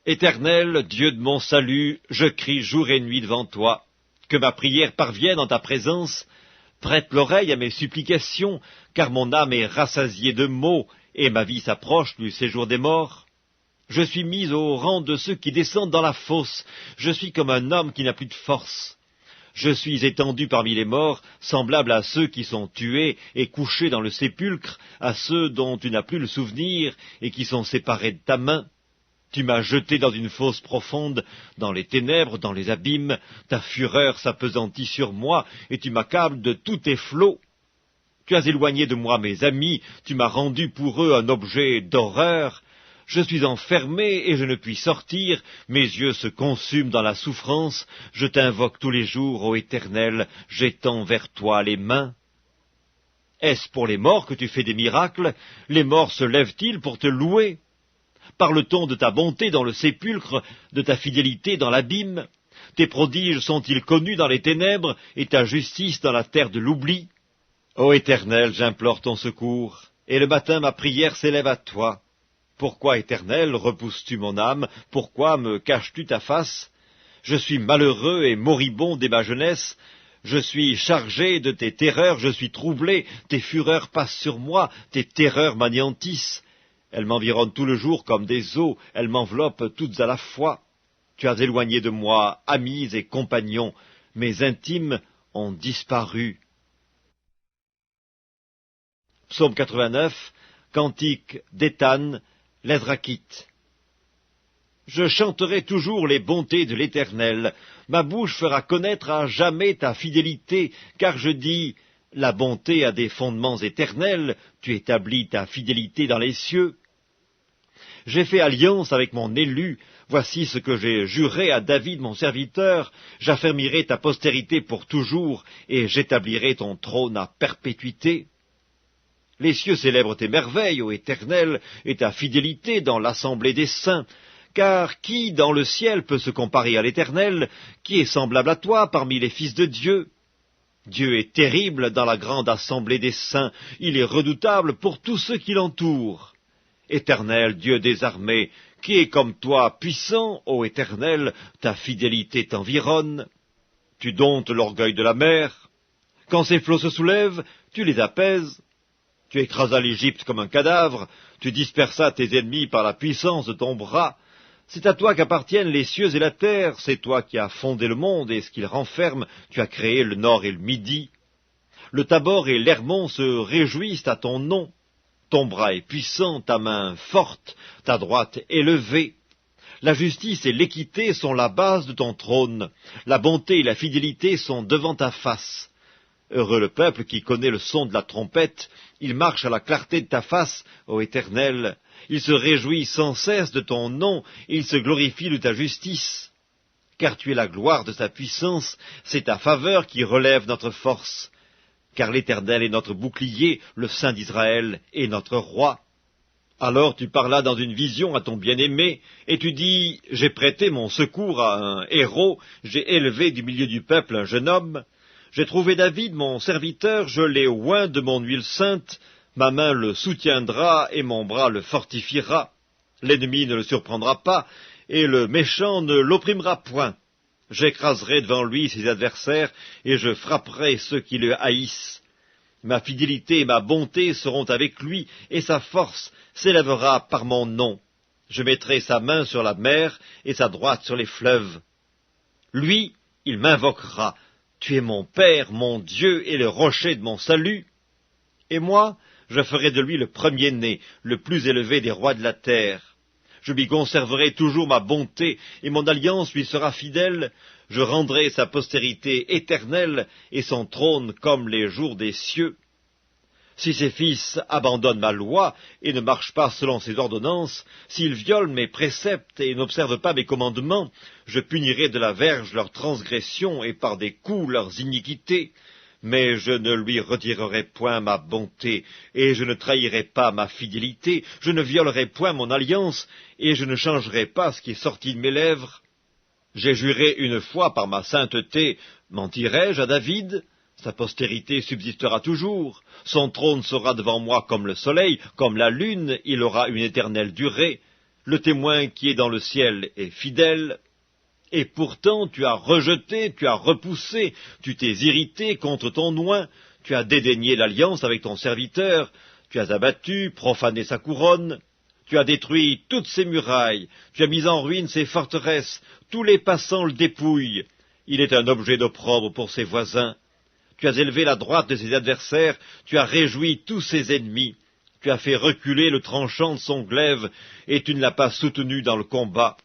Éternel, Dieu de mon salut, je crie jour et nuit devant toi. Que ma prière parvienne en ta présence. Prête l'oreille à mes supplications, car mon âme est rassasiée de maux, et ma vie s'approche du séjour des morts. Je suis mis au rang de ceux qui descendent dans la fosse. Je suis comme un homme qui n'a plus de force. Je suis étendu parmi les morts, semblable à ceux qui sont tués et couchés dans le sépulcre, à ceux dont tu n'as plus le souvenir et qui sont séparés de ta main. Tu m'as jeté dans une fosse profonde, dans les ténèbres, dans les abîmes. Ta fureur s'appesantit sur moi et tu m'accables de tous tes flots. Tu as éloigné de moi mes amis, tu m'as rendu pour eux un objet d'horreur. Je suis enfermé et je ne puis sortir, mes yeux se consument dans la souffrance, je t'invoque tous les jours, ô Éternel, j'étends vers toi les mains. Est-ce pour les morts que tu fais des miracles? Les morts se lèvent-ils pour te louer? Parle-t-on de ta bonté dans le sépulcre, de ta fidélité dans l'abîme? Tes prodiges sont-ils connus dans les ténèbres et ta justice dans la terre de l'oubli? Ô Éternel, j'implore ton secours, et le matin ma prière s'élève à toi. Pourquoi, Éternel, repousses-tu mon âme? Pourquoi me caches-tu ta face? Je suis malheureux et moribond dès ma jeunesse. Je suis chargé de tes terreurs, je suis troublé. Tes fureurs passent sur moi, tes terreurs m'anéantissent. Elles m'environnent tout le jour comme des eaux, elles m'enveloppent toutes à la fois. Tu as éloigné de moi amis et compagnons, mes intimes ont disparu. Psaume 89, cantique d'Éthan, l'Ezrakite. Je chanterai toujours les bontés de l'Éternel. Ma bouche fera connaître à jamais ta fidélité, car je dis, la bonté a des fondements éternels, tu établis ta fidélité dans les cieux. J'ai fait alliance avec mon élu, voici ce que j'ai juré à David mon serviteur, j'affermirai ta postérité pour toujours, et j'établirai ton trône à perpétuité. Les cieux célèbrent tes merveilles, ô Éternel, et ta fidélité dans l'assemblée des saints. Car qui dans le ciel peut se comparer à l'Éternel? Qui est semblable à toi parmi les fils de Dieu? Dieu est terrible dans la grande assemblée des saints, il est redoutable pour tous ceux qui l'entourent. Éternel, Dieu des armées, qui est comme toi, puissant, ô Éternel, ta fidélité t'environne. Tu domptes l'orgueil de la mer. Quand ses flots se soulèvent, tu les apaises. Tu écrasas l'Égypte comme un cadavre, tu dispersas tes ennemis par la puissance de ton bras. C'est à toi qu'appartiennent les cieux et la terre, c'est toi qui as fondé le monde et ce qu'il renferme, tu as créé le nord et le midi. Le Tabor et l'Hermon se réjouissent à ton nom. Ton bras est puissant, ta main forte, ta droite élevée. La justice et l'équité sont la base de ton trône, la bonté et la fidélité sont devant ta face. Heureux le peuple qui connaît le son de la trompette, il marche à la clarté de ta face, ô Éternel. Il se réjouit sans cesse de ton nom, il se glorifie de ta justice. Car tu es la gloire de sa puissance, c'est ta faveur qui relève notre force. Car l'Éternel est notre bouclier, le Saint d'Israël est notre roi. Alors tu parlas dans une vision à ton bien-aimé, et tu dis, j'ai prêté mon secours à un héros, j'ai élevé du milieu du peuple un jeune homme. J'ai trouvé David, mon serviteur, je l'ai oint de mon huile sainte, ma main le soutiendra et mon bras le fortifiera. L'ennemi ne le surprendra pas, et le méchant ne l'opprimera point. J'écraserai devant lui ses adversaires, et je frapperai ceux qui le haïssent. Ma fidélité et ma bonté seront avec lui, et sa force s'élèvera par mon nom. Je mettrai sa main sur la mer, et sa droite sur les fleuves. Lui, il m'invoquera. Tu es mon Père, mon Dieu, et le rocher de mon salut. Et moi, je ferai de lui le premier-né, le plus élevé des rois de la terre. Je lui conserverai toujours ma bonté, et mon alliance lui sera fidèle. Je rendrai sa postérité éternelle, et son trône comme les jours des cieux. Si ses fils abandonnent ma loi, et ne marchent pas selon ses ordonnances, s'ils violent mes préceptes et n'observent pas mes commandements, je punirai de la verge leurs transgressions, et par des coups leurs iniquités. Mais je ne lui retirerai point ma bonté, et je ne trahirai pas ma fidélité, je ne violerai point mon alliance, et je ne changerai pas ce qui est sorti de mes lèvres. J'ai juré une fois par ma sainteté, mentirai-je à David? Sa postérité subsistera toujours, son trône sera devant moi comme le soleil, comme la lune, il aura une éternelle durée. Le témoin qui est dans le ciel est fidèle. Et pourtant tu as rejeté, tu as repoussé, tu t'es irrité contre ton oint, tu as dédaigné l'alliance avec ton serviteur, tu as abattu, profané sa couronne. Tu as détruit toutes ses murailles, tu as mis en ruine ses forteresses, tous les passants le dépouillent. Il est un objet d'opprobre pour ses voisins. Tu as élevé la droite de ses adversaires, tu as réjoui tous ses ennemis. Tu as fait reculer le tranchant de son glaive, et tu ne l'as pas soutenu dans le combat.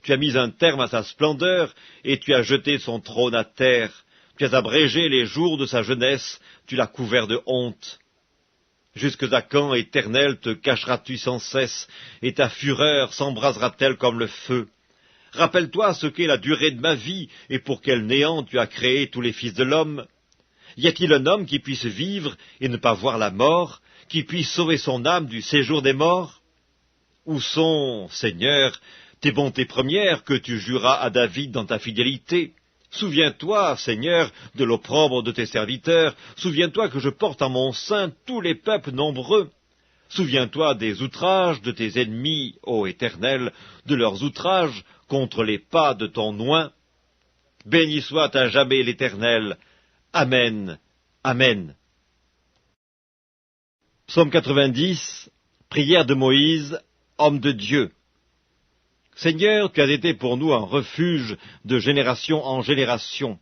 Tu as mis un terme à sa splendeur, et tu as jeté son trône à terre. Tu as abrégé les jours de sa jeunesse, tu l'as couvert de honte. Jusque à quand, Éternel, te cacheras-tu sans cesse, et ta fureur s'embrasera-t-elle comme le feu? Rappelle-toi ce qu'est la durée de ma vie, et pour quel néant tu as créé tous les fils de l'homme. Y a-t-il un homme qui puisse vivre et ne pas voir la mort, qui puisse sauver son âme du séjour des morts? Où sont, Seigneur, tes bontés premières que tu juras à David dans ta fidélité? Souviens-toi, Seigneur, de l'opprobre de tes serviteurs. Souviens-toi que je porte en mon sein tous les peuples nombreux. Souviens-toi des outrages de tes ennemis, ô Éternel, de leurs outrages contre les pas de ton oint. Béni soit à jamais l'Éternel. Amen. Amen. Psaume 90, prière de Moïse, homme de Dieu. Seigneur, tu as été pour nous un refuge de génération en génération.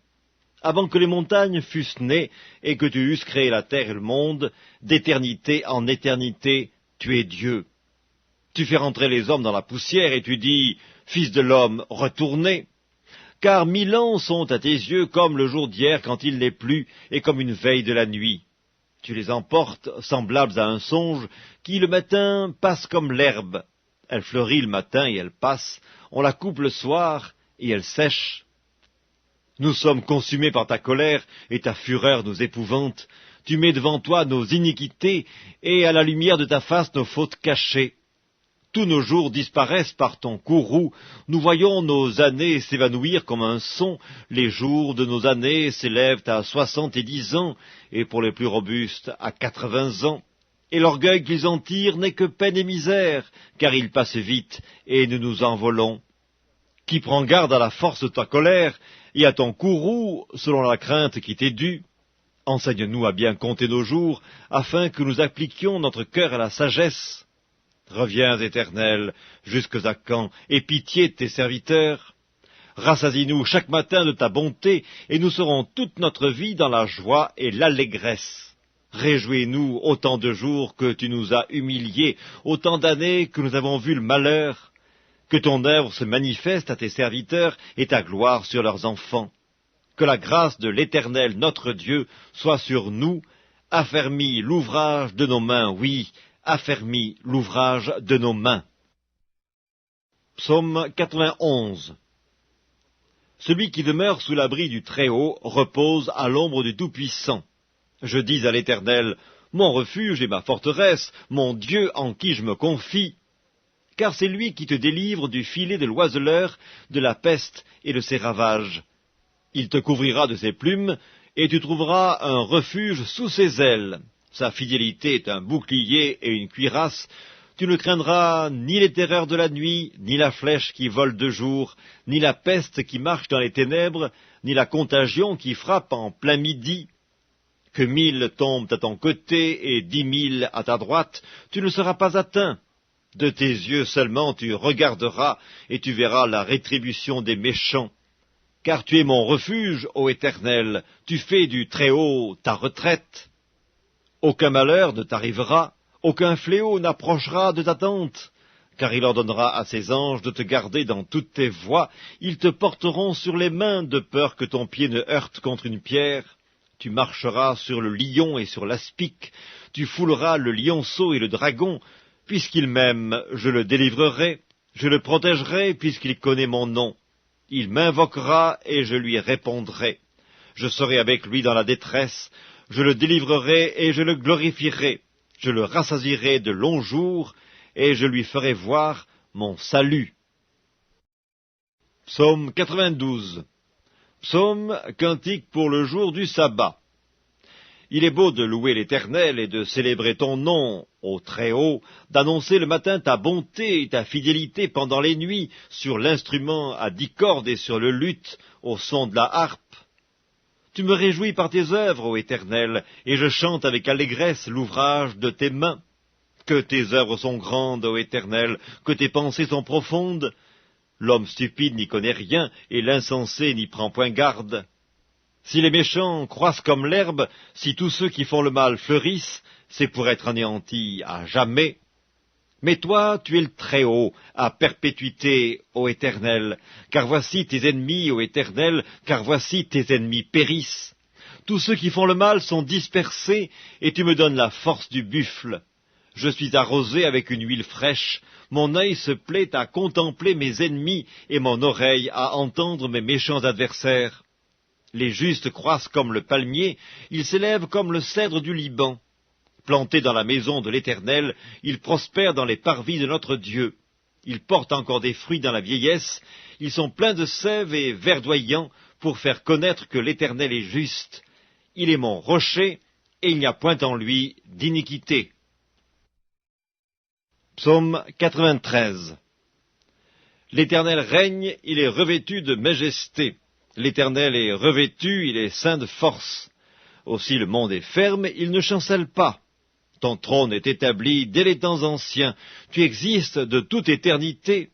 Avant que les montagnes fussent nées et que tu eusses créé la terre et le monde, d'éternité en éternité, tu es Dieu. Tu fais rentrer les hommes dans la poussière et tu dis, Fils de l'homme, retournez. Car 1000 ans sont à tes yeux comme le jour d'hier quand il n'est plus et comme une veille de la nuit. Tu les emportes semblables à un songe qui le matin passe comme l'herbe. Elle fleurit le matin et elle passe, on la coupe le soir et elle sèche. Nous sommes consumés par ta colère et ta fureur nous épouvante. Tu mets devant toi nos iniquités et à la lumière de ta face nos fautes cachées. Tous nos jours disparaissent par ton courroux, nous voyons nos années s'évanouir comme un son, les jours de nos années s'élèvent à 70 ans, et pour les plus robustes à 80 ans. Et l'orgueil qu'ils en tirent n'est que peine et misère, car il passe vite, et nous nous envolons. Qui prend garde à la force de ta colère, et à ton courroux, selon la crainte qui t'est due? Enseigne-nous à bien compter nos jours, afin que nous appliquions notre cœur à la sagesse. Reviens, Éternel, jusque à quand, aie pitié de tes serviteurs. Rassasie-nous chaque matin de ta bonté, et nous serons toute notre vie dans la joie et l'allégresse. Réjouis-nous autant de jours que tu nous as humiliés, autant d'années que nous avons vu le malheur. Que ton œuvre se manifeste à tes serviteurs et ta gloire sur leurs enfants. Que la grâce de l'Éternel, notre Dieu, soit sur nous. Affermis l'ouvrage de nos mains, oui, affermis l'ouvrage de nos mains. Psaume 91. Celui qui demeure sous l'abri du Très-Haut repose à l'ombre du Tout-Puissant. Je dis à l'Éternel, mon refuge et ma forteresse, mon Dieu en qui je me confie. Car c'est lui qui te délivre du filet de l'oiseleur, de la peste et de ses ravages. Il te couvrira de ses plumes, et tu trouveras un refuge sous ses ailes. Sa fidélité est un bouclier et une cuirasse. Tu ne craindras ni les terreurs de la nuit, ni la flèche qui vole de jour, ni la peste qui marche dans les ténèbres, ni la contagion qui frappe en plein midi. Que 1000 tombent à ton côté et 10 000 à ta droite, tu ne seras pas atteint. De tes yeux seulement tu regarderas, et tu verras la rétribution des méchants. Car tu es mon refuge, ô Éternel, tu fais du Très-Haut ta retraite. Aucun malheur ne t'arrivera, aucun fléau n'approchera de ta tente, car il ordonnera à ses anges de te garder dans toutes tes voies, ils te porteront sur les mains de peur que ton pied ne heurte contre une pierre. Tu marcheras sur le lion et sur l'aspic, tu fouleras le lionceau et le dragon, puisqu'il m'aime, je le délivrerai, je le protégerai, puisqu'il connaît mon nom. Il m'invoquera et je lui répondrai. Je serai avec lui dans la détresse, je le délivrerai et je le glorifierai. Je le rassasierai de longs jours et je lui ferai voir mon salut. Psaume 92. Psaume, cantique pour le jour du sabbat. Il est beau de louer l'Éternel et de célébrer ton nom, ô Très-Haut, d'annoncer le matin ta bonté et ta fidélité pendant les nuits, sur l'instrument à 10 cordes et sur le luth, au son de la harpe. Tu me réjouis par tes œuvres, ô Éternel, et je chante avec allégresse l'ouvrage de tes mains. Que tes œuvres sont grandes, ô Éternel, que tes pensées sont profondes. L'homme stupide n'y connaît rien, et l'insensé n'y prend point garde. Si les méchants croissent comme l'herbe, si tous ceux qui font le mal fleurissent, c'est pour être anéantis à jamais. Mais toi, tu es le Très-Haut, à perpétuité, ô Éternel, car voici tes ennemis, ô Éternel, car voici tes ennemis périssent. Tous ceux qui font le mal sont dispersés, et tu me donnes la force du buffle. Je suis arrosé avec une huile fraîche, mon œil se plaît à contempler mes ennemis, et mon oreille à entendre mes méchants adversaires. Les justes croissent comme le palmier, ils s'élèvent comme le cèdre du Liban. Plantés dans la maison de l'Éternel, ils prospèrent dans les parvis de notre Dieu. Ils portent encore des fruits dans la vieillesse, ils sont pleins de sève et verdoyants pour faire connaître que l'Éternel est juste. Il est mon rocher, et il n'y a point en lui d'iniquité. Psaume 93. L'Éternel règne, il est revêtu de majesté. L'Éternel est revêtu, il est ceint de force. Aussi le monde est ferme, il ne chancelle pas. Ton trône est établi dès les temps anciens, tu existes de toute éternité.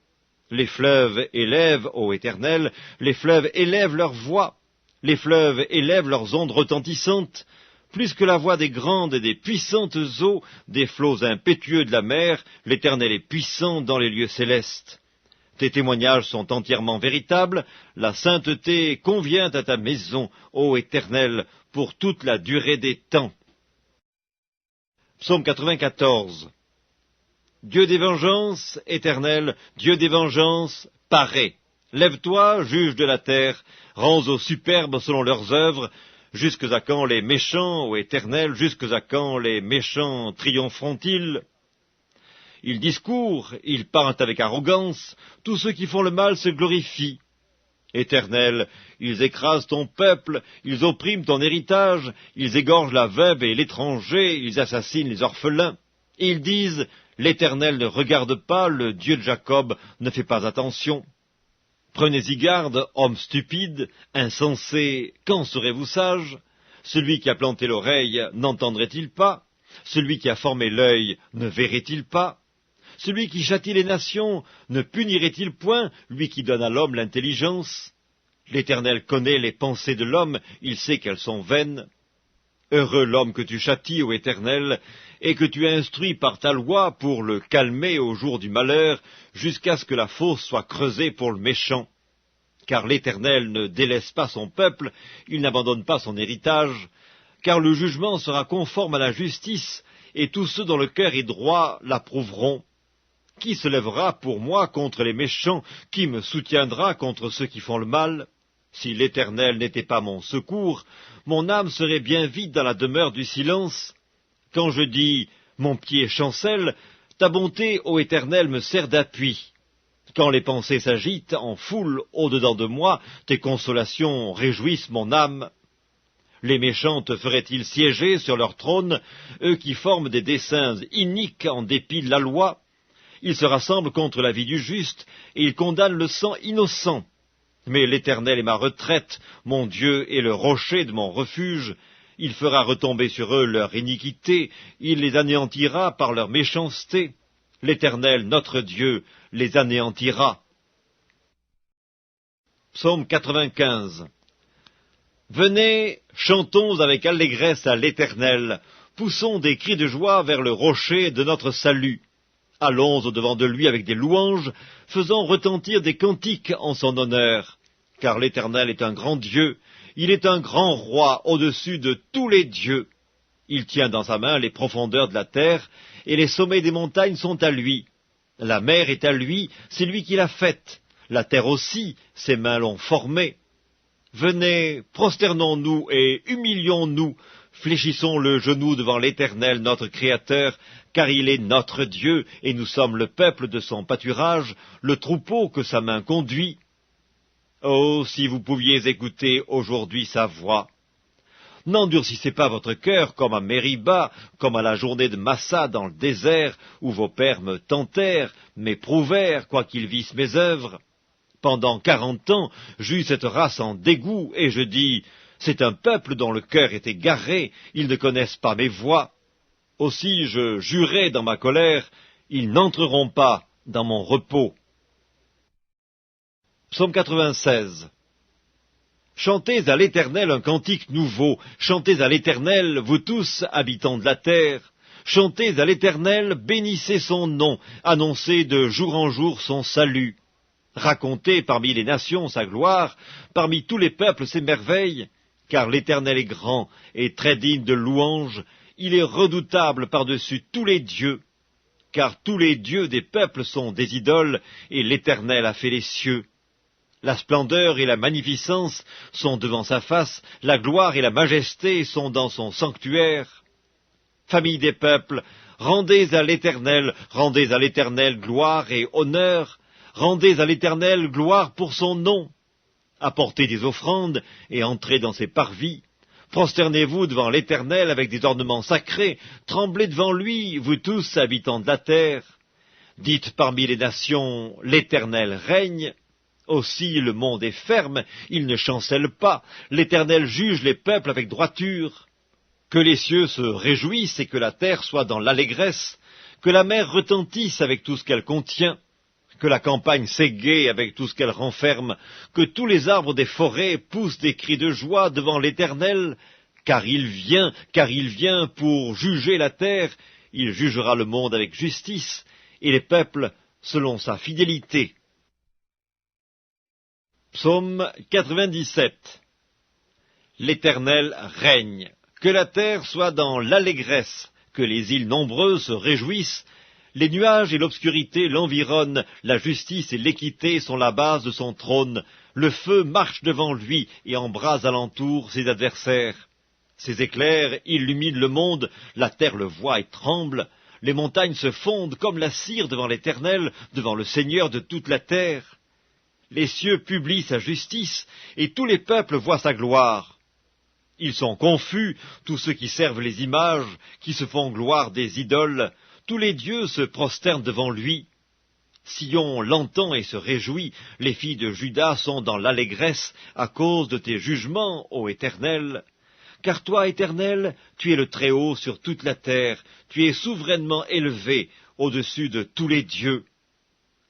Les fleuves élèvent, ô Éternel, les fleuves élèvent leur voix, les fleuves élèvent leurs ondes retentissantes, plus que la voix des grandes et des puissantes eaux, des flots impétueux de la mer, l'Éternel est puissant dans les lieux célestes. Tes témoignages sont entièrement véritables, la sainteté convient à ta maison, ô Éternel, pour toute la durée des temps. Psaume 94. Dieu des vengeances, Éternel, Dieu des vengeances, parais. Lève-toi, juge de la terre, rends aux superbes selon leurs œuvres. Jusque à quand les méchants, ô Éternel, jusque à quand les méchants triompheront-ils? Ils discourent, ils parlent avec arrogance, tous ceux qui font le mal se glorifient. Éternel, ils écrasent ton peuple, ils oppriment ton héritage, ils égorgent la veuve et l'étranger, ils assassinent les orphelins. Et ils disent, l'Éternel ne regarde pas, le Dieu de Jacob ne fait pas attention. Prenez-y garde, hommes stupides, insensés, quand serez-vous sages? Celui qui a planté l'oreille n'entendrait-il pas? Celui qui a formé l'œil ne verrait-il pas? Celui qui châtie les nations ne punirait-il point, lui qui donne à l'homme l'intelligence? L'Éternel connaît les pensées de l'homme, il sait qu'elles sont vaines. Heureux l'homme que tu châties, ô Éternel, et que tu instruis par ta loi pour le calmer au jour du malheur, jusqu'à ce que la fosse soit creusée pour le méchant. Car l'Éternel ne délaisse pas son peuple, il n'abandonne pas son héritage, car le jugement sera conforme à la justice, et tous ceux dont le cœur est droit l'approuveront. Qui se lèvera pour moi contre les méchants? Qui me soutiendra contre ceux qui font le mal? Si l'Éternel n'était pas mon secours, mon âme serait bien vide dans la demeure du silence. Quand je dis « mon pied chancelle », ta bonté, ô Éternel, me sert d'appui. Quand les pensées s'agitent en foule au-dedans de moi, tes consolations réjouissent mon âme. Les méchants te feraient-ils siéger sur leur trône, eux qui forment des desseins iniques en dépit de la loi? Ils se rassemblent contre la vie du juste, et ils condamnent le sang innocent. Mais l'Éternel est ma retraite, mon Dieu est le rocher de mon refuge. Il fera retomber sur eux leur iniquité, il les anéantira par leur méchanceté. L'Éternel, notre Dieu, les anéantira. Psaume 95. Venez, chantons avec allégresse à l'Éternel, poussons des cris de joie vers le rocher de notre salut. Allons au-devant de lui avec des louanges, faisons retentir des cantiques en son honneur. Car l'Éternel est un grand Dieu, il est un grand roi au-dessus de tous les dieux. Il tient dans sa main les profondeurs de la terre, et les sommets des montagnes sont à lui. La mer est à lui, c'est lui qui l'a faite. La terre aussi, ses mains l'ont formée. Venez, prosternons-nous et humilions-nous, fléchissons le genou devant l'Éternel notre Créateur, car il est notre Dieu, et nous sommes le peuple de son pâturage, le troupeau que sa main conduit. Oh, si vous pouviez écouter aujourd'hui sa voix! N'endurcissez pas votre cœur comme à Mériba, comme à la journée de Massa dans le désert, où vos pères me tentèrent, m'éprouvèrent, quoiqu'ils vissent mes œuvres. Pendant 40 ans, j'eus cette race en dégoût, et je dis, c'est un peuple dont le cœur est égaré, ils ne connaissent pas mes voies. Aussi je jurai dans ma colère, ils n'entreront pas dans mon repos. Psaume 96. Chantez à l'Éternel un cantique nouveau, chantez à l'Éternel, vous tous, habitants de la terre. Chantez à l'Éternel, bénissez son nom, annoncez de jour en jour son salut. Racontez parmi les nations sa gloire, parmi tous les peuples ses merveilles, car l'Éternel est grand et très digne de louange, il est redoutable par-dessus tous les dieux, car tous les dieux des peuples sont des idoles, et l'Éternel a fait les cieux. La splendeur et la magnificence sont devant sa face, la gloire et la majesté sont dans son sanctuaire. Famille des peuples, rendez à l'Éternel gloire et honneur, rendez à l'Éternel gloire pour son nom. Apportez des offrandes et entrez dans ses parvis. Prosternez-vous devant l'Éternel avec des ornements sacrés, tremblez devant lui, vous tous habitants de la terre. Dites parmi les nations, l'Éternel règne. Aussi le monde est ferme, il ne chancelle pas, l'Éternel juge les peuples avec droiture. Que les cieux se réjouissent et que la terre soit dans l'allégresse, que la mer retentisse avec tout ce qu'elle contient, que la campagne s'égaie avec tout ce qu'elle renferme, que tous les arbres des forêts poussent des cris de joie devant l'Éternel, car il vient pour juger la terre, il jugera le monde avec justice, et les peuples selon sa fidélité. Psaume 97. L'Éternel règne. Que la terre soit dans l'allégresse, que les îles nombreuses se réjouissent. Les nuages et l'obscurité l'environnent, la justice et l'équité sont la base de son trône. Le feu marche devant lui et embrase alentour ses adversaires. Ses éclairs illuminent le monde, la terre le voit et tremble. Les montagnes se fondent comme la cire devant l'Éternel, devant le Seigneur de toute la terre. Les cieux publient sa justice, et tous les peuples voient sa gloire. Ils sont confus, tous ceux qui servent les images, qui se font gloire des idoles. Tous les dieux se prosternent devant lui. Sion l'entend et se réjouit, les filles de Juda sont dans l'allégresse à cause de tes jugements, ô Éternel. Car toi, Éternel, tu es le Très-Haut sur toute la terre, tu es souverainement élevé au-dessus de tous les dieux.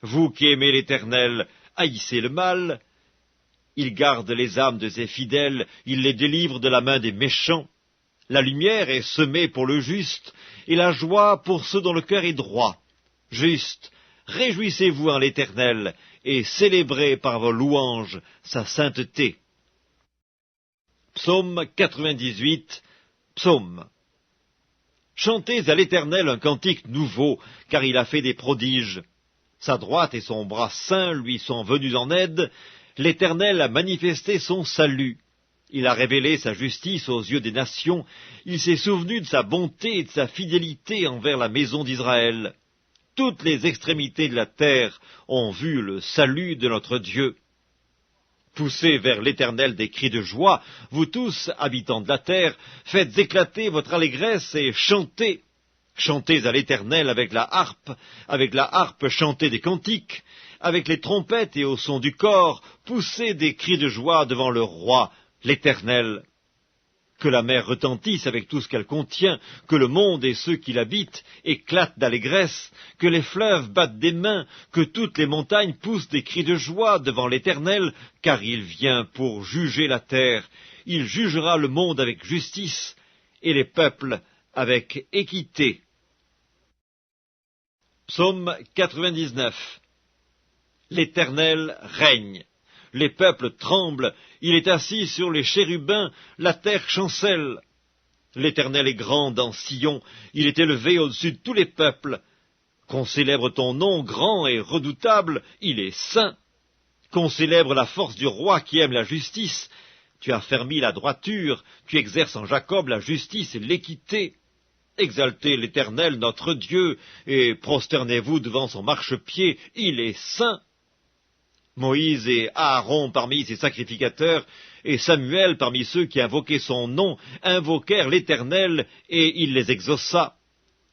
Vous qui aimez l'Éternel, haïssez le mal. Il garde les âmes de ses fidèles, il les délivre de la main des méchants. La lumière est semée pour le juste, et la joie pour ceux dont le cœur est droit. Juste, réjouissez-vous en l'Éternel, et célébrez par vos louanges sa sainteté. Psaume 98. Psaume. Chantez à l'Éternel un cantique nouveau, car il a fait des prodiges. Sa droite et son bras saint lui sont venus en aide. L'Éternel a manifesté son salut. Il a révélé sa justice aux yeux des nations. Il s'est souvenu de sa bonté et de sa fidélité envers la maison d'Israël. Toutes les extrémités de la terre ont vu le salut de notre Dieu. Poussez vers l'Éternel des cris de joie, vous tous, habitants de la terre, faites éclater votre allégresse et chantez. Chantez à l'Éternel avec la harpe chantez des cantiques, avec les trompettes et au son du cor, poussez des cris de joie devant le roi, l'Éternel. Que la mer retentisse avec tout ce qu'elle contient, que le monde et ceux qui l'habitent éclatent d'allégresse, que les fleuves battent des mains, que toutes les montagnes poussent des cris de joie devant l'Éternel, car il vient pour juger la terre. Il jugera le monde avec justice et les peuples avec équité. Psaume 99. L'Éternel règne. Les peuples tremblent, il est assis sur les chérubins, la terre chancelle. L'Éternel est grand dans Sion, il est élevé au-dessus de tous les peuples. Qu'on célèbre ton nom grand et redoutable, il est saint. Qu'on célèbre la force du roi qui aime la justice. Tu as fermi la droiture, tu exerces en Jacob la justice et l'équité. Exaltez l'Éternel notre Dieu, et prosternez-vous devant son marchepied, il est saint. Moïse et Aaron parmi ses sacrificateurs, et Samuel parmi ceux qui invoquaient son nom, invoquèrent l'Éternel, et il les exauça.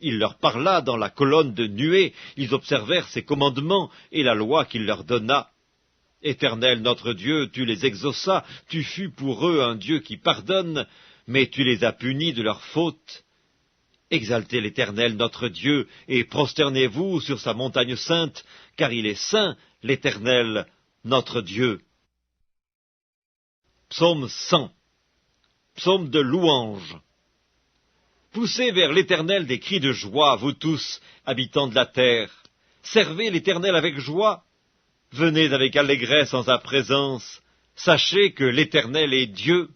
Il leur parla dans la colonne de nuée, ils observèrent ses commandements et la loi qu'il leur donna. Éternel notre Dieu, tu les exauças, tu fus pour eux un Dieu qui pardonne, mais tu les as punis de leurs fautes. Exaltez l'Éternel notre Dieu, et prosternez-vous sur sa montagne sainte, car il est saint, l'Éternel notre Dieu. Psaume 100. Psaume de louange. Poussez vers l'Éternel des cris de joie, vous tous, habitants de la terre. Servez l'Éternel avec joie. Venez avec allégresse en sa présence. Sachez que l'Éternel est Dieu.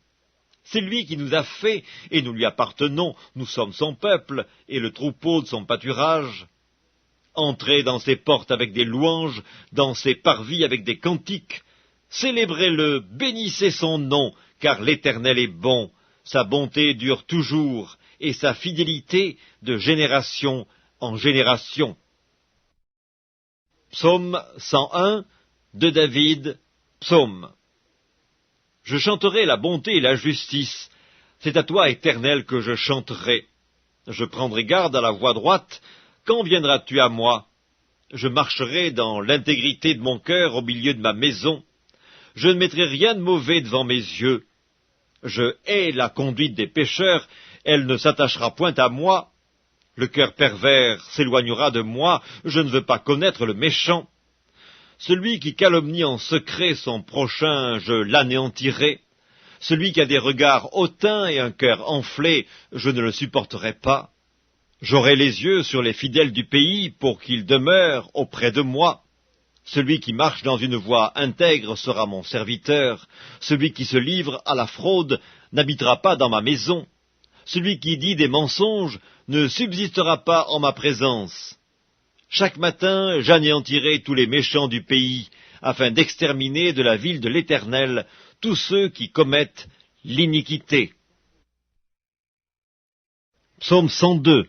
C'est lui qui nous a fait, et nous lui appartenons, nous sommes son peuple, et le troupeau de son pâturage. Entrez dans ses portes avec des louanges, dans ses parvis avec des cantiques. Célébrez-le, bénissez son nom, car l'Éternel est bon, sa bonté dure toujours, et sa fidélité de génération en génération. Psaume 101 de David, psaume. Je chanterai la bonté et la justice. C'est à toi, Éternel, que je chanterai. Je prendrai garde à la voie droite. Quand viendras-tu à moi? Je marcherai dans l'intégrité de mon cœur au milieu de ma maison. Je ne mettrai rien de mauvais devant mes yeux. Je hais la conduite des pécheurs, elle ne s'attachera point à moi. Le cœur pervers s'éloignera de moi, je ne veux pas connaître le méchant. Celui qui calomnie en secret son prochain, je l'anéantirai. Celui qui a des regards hautains et un cœur enflé, je ne le supporterai pas. J'aurai les yeux sur les fidèles du pays pour qu'ils demeurent auprès de moi. Celui qui marche dans une voie intègre sera mon serviteur. Celui qui se livre à la fraude n'habitera pas dans ma maison. Celui qui dit des mensonges ne subsistera pas en ma présence. Chaque matin, j'anéantirai tous les méchants du pays, afin d'exterminer de la ville de l'Éternel tous ceux qui commettent l'iniquité. Psaume 102.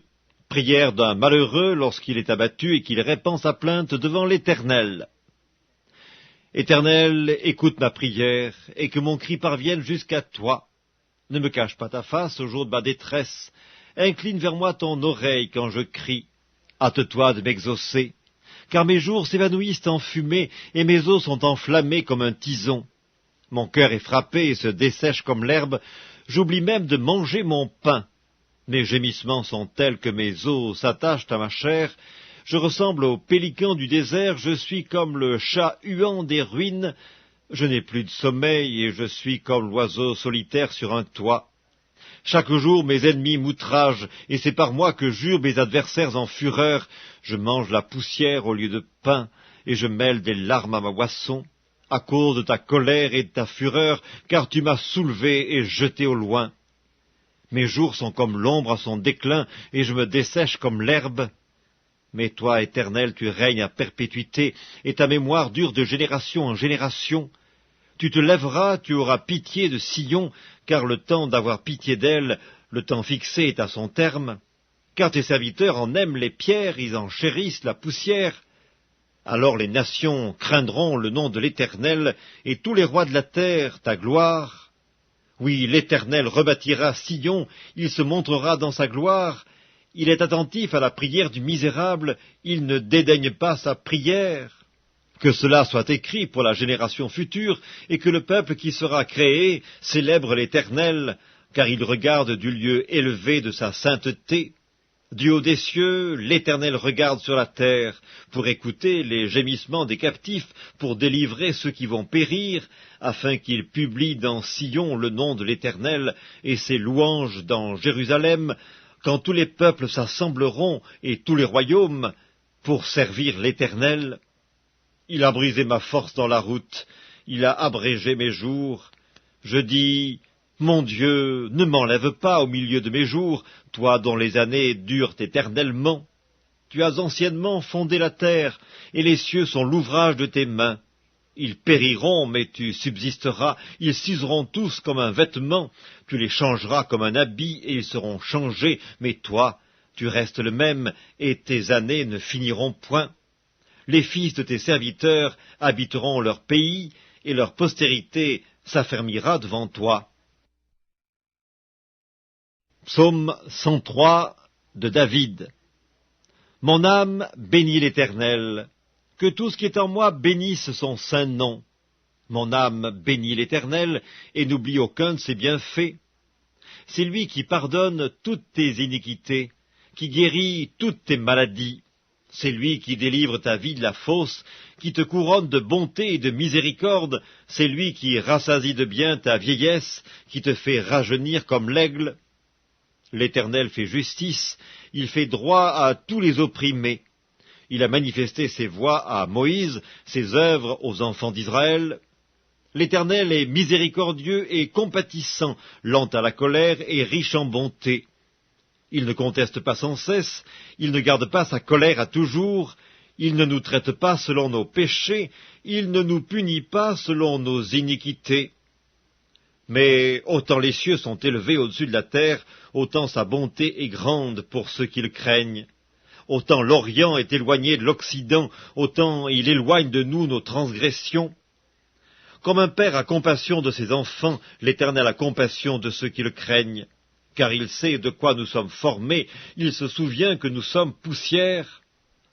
Prière d'un malheureux lorsqu'il est abattu et qu'il répand sa plainte devant l'Éternel. Éternel, écoute ma prière, et que mon cri parvienne jusqu'à toi. Ne me cache pas ta face au jour de ma détresse. Incline vers moi ton oreille quand je crie. Hâte-toi de m'exaucer, car mes jours s'évanouissent en fumée, et mes os sont enflammés comme un tison. Mon cœur est frappé et se dessèche comme l'herbe, j'oublie même de manger mon pain. Mes gémissements sont tels que mes os s'attachent à ma chair, je ressemble au pélican du désert, je suis comme le chat huant des ruines, je n'ai plus de sommeil et je suis comme l'oiseau solitaire sur un toit. Chaque jour mes ennemis m'outragent, et c'est par moi que jurent mes adversaires en fureur. Je mange la poussière au lieu de pain, et je mêle des larmes à ma boisson, à cause de ta colère et de ta fureur, car tu m'as soulevé et jeté au loin. Mes jours sont comme l'ombre à son déclin, et je me dessèche comme l'herbe. Mais toi, Éternel, tu règnes à perpétuité, et ta mémoire dure de génération en génération. Tu te lèveras, tu auras pitié de Sion, car le temps d'avoir pitié d'elle, le temps fixé est à son terme. Car tes serviteurs en aiment les pierres, ils en chérissent la poussière. Alors les nations craindront le nom de l'Éternel, et tous les rois de la terre ta gloire. Oui, l'Éternel rebâtira Sion, il se montrera dans sa gloire. Il est attentif à la prière du misérable, il ne dédaigne pas sa prière. Que cela soit écrit pour la génération future, et que le peuple qui sera créé célèbre l'Éternel, car il regarde du lieu élevé de sa sainteté. Du haut des cieux, l'Éternel regarde sur la terre, pour écouter les gémissements des captifs, pour délivrer ceux qui vont périr, afin qu'il publie dans Sion le nom de l'Éternel, et ses louanges dans Jérusalem, quand tous les peuples s'assembleront, et tous les royaumes, pour servir l'Éternel. Il a brisé ma force dans la route, il a abrégé mes jours. Je dis, mon Dieu, ne m'enlève pas au milieu de mes jours, toi dont les années durent éternellement. Tu as anciennement fondé la terre, et les cieux sont l'ouvrage de tes mains. Ils périront, mais tu subsisteras, ils s'useront tous comme un vêtement, tu les changeras comme un habit, et ils seront changés, mais toi, tu restes le même, et tes années ne finiront point. Les fils de tes serviteurs habiteront leur pays, et leur postérité s'affermira devant toi. Psaume 103 de David. Mon âme bénit l'Éternel, que tout ce qui est en moi bénisse son saint nom. Mon âme bénit l'Éternel, et n'oublie aucun de ses bienfaits. C'est lui qui pardonne toutes tes iniquités, qui guérit toutes tes maladies. C'est lui qui délivre ta vie de la fosse, qui te couronne de bonté et de miséricorde, c'est lui qui rassasie de bien ta vieillesse, qui te fait rajeunir comme l'aigle. L'Éternel fait justice, il fait droit à tous les opprimés. Il a manifesté ses voies à Moïse, ses œuvres aux enfants d'Israël. L'Éternel est miséricordieux et compatissant, lent à la colère et riche en bonté. Il ne conteste pas sans cesse, il ne garde pas sa colère à toujours, il ne nous traite pas selon nos péchés, il ne nous punit pas selon nos iniquités. Mais autant les cieux sont élevés au-dessus de la terre, autant sa bonté est grande pour ceux qui le craignent. Autant l'Orient est éloigné de l'Occident, autant il éloigne de nous nos transgressions. Comme un père a compassion de ses enfants, l'Éternel a compassion de ceux qui le craignent. Car il sait de quoi nous sommes formés, il se souvient que nous sommes poussière.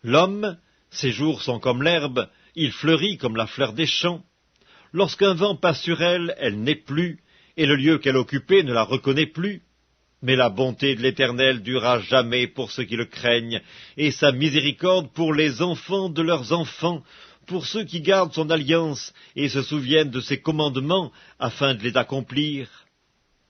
L'homme, ses jours sont comme l'herbe, il fleurit comme la fleur des champs. Lorsqu'un vent passe sur elle, elle n'est plus, et le lieu qu'elle occupait ne la reconnaît plus. Mais la bonté de l'Éternel durera jamais pour ceux qui le craignent, et sa miséricorde pour les enfants de leurs enfants, pour ceux qui gardent son alliance et se souviennent de ses commandements afin de les accomplir.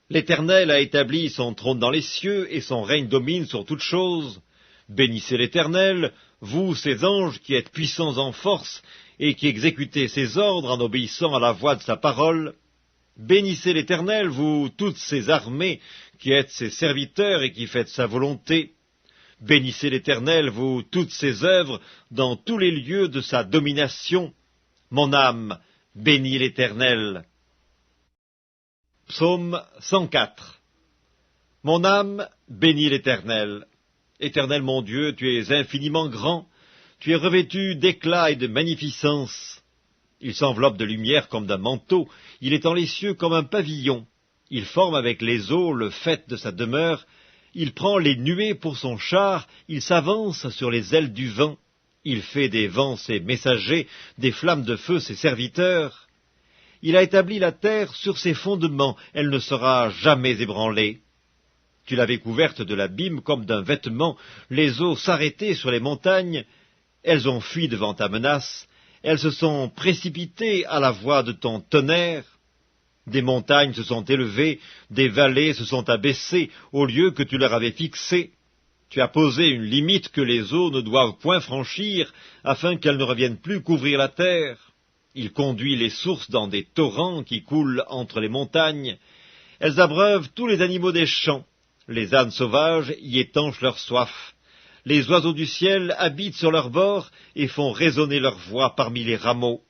L'Éternel a établi son trône dans les cieux, et son règne domine sur toutes choses. Bénissez l'Éternel, vous, ses anges, qui êtes puissants en force, et qui exécutez ses ordres en obéissant à la voix de sa parole. Bénissez l'Éternel, vous, toutes ses armées, qui êtes ses serviteurs et qui faites sa volonté. Bénissez l'Éternel, vous, toutes ses œuvres, dans tous les lieux de sa domination. Mon âme, bénis l'Éternel. Psaume 104. Mon âme, bénis l'Éternel. Éternel mon Dieu, tu es infiniment grand, tu es revêtu d'éclat et de magnificence. Il s'enveloppe de lumière comme d'un manteau, il étend les cieux comme un pavillon. Il forme avec les eaux le faîte de sa demeure, il prend les nuées pour son char, il s'avance sur les ailes du vent. Il fait des vents ses messagers, des flammes de feu ses serviteurs. Il a établi la terre sur ses fondements, elle ne sera jamais ébranlée. Tu l'avais couverte de l'abîme comme d'un vêtement, les eaux s'arrêtaient sur les montagnes, elles ont fui devant ta menace, elles se sont précipitées à la voix de ton tonnerre. Des montagnes se sont élevées, des vallées se sont abaissées au lieu que tu leur avais fixé. Tu as posé une limite que les eaux ne doivent point franchir, afin qu'elles ne reviennent plus couvrir la terre. Il conduit les sources dans des torrents qui coulent entre les montagnes. Elles abreuvent tous les animaux des champs. Les ânes sauvages y étanchent leur soif. Les oiseaux du ciel habitent sur leurs bords et font résonner leur voix parmi les rameaux.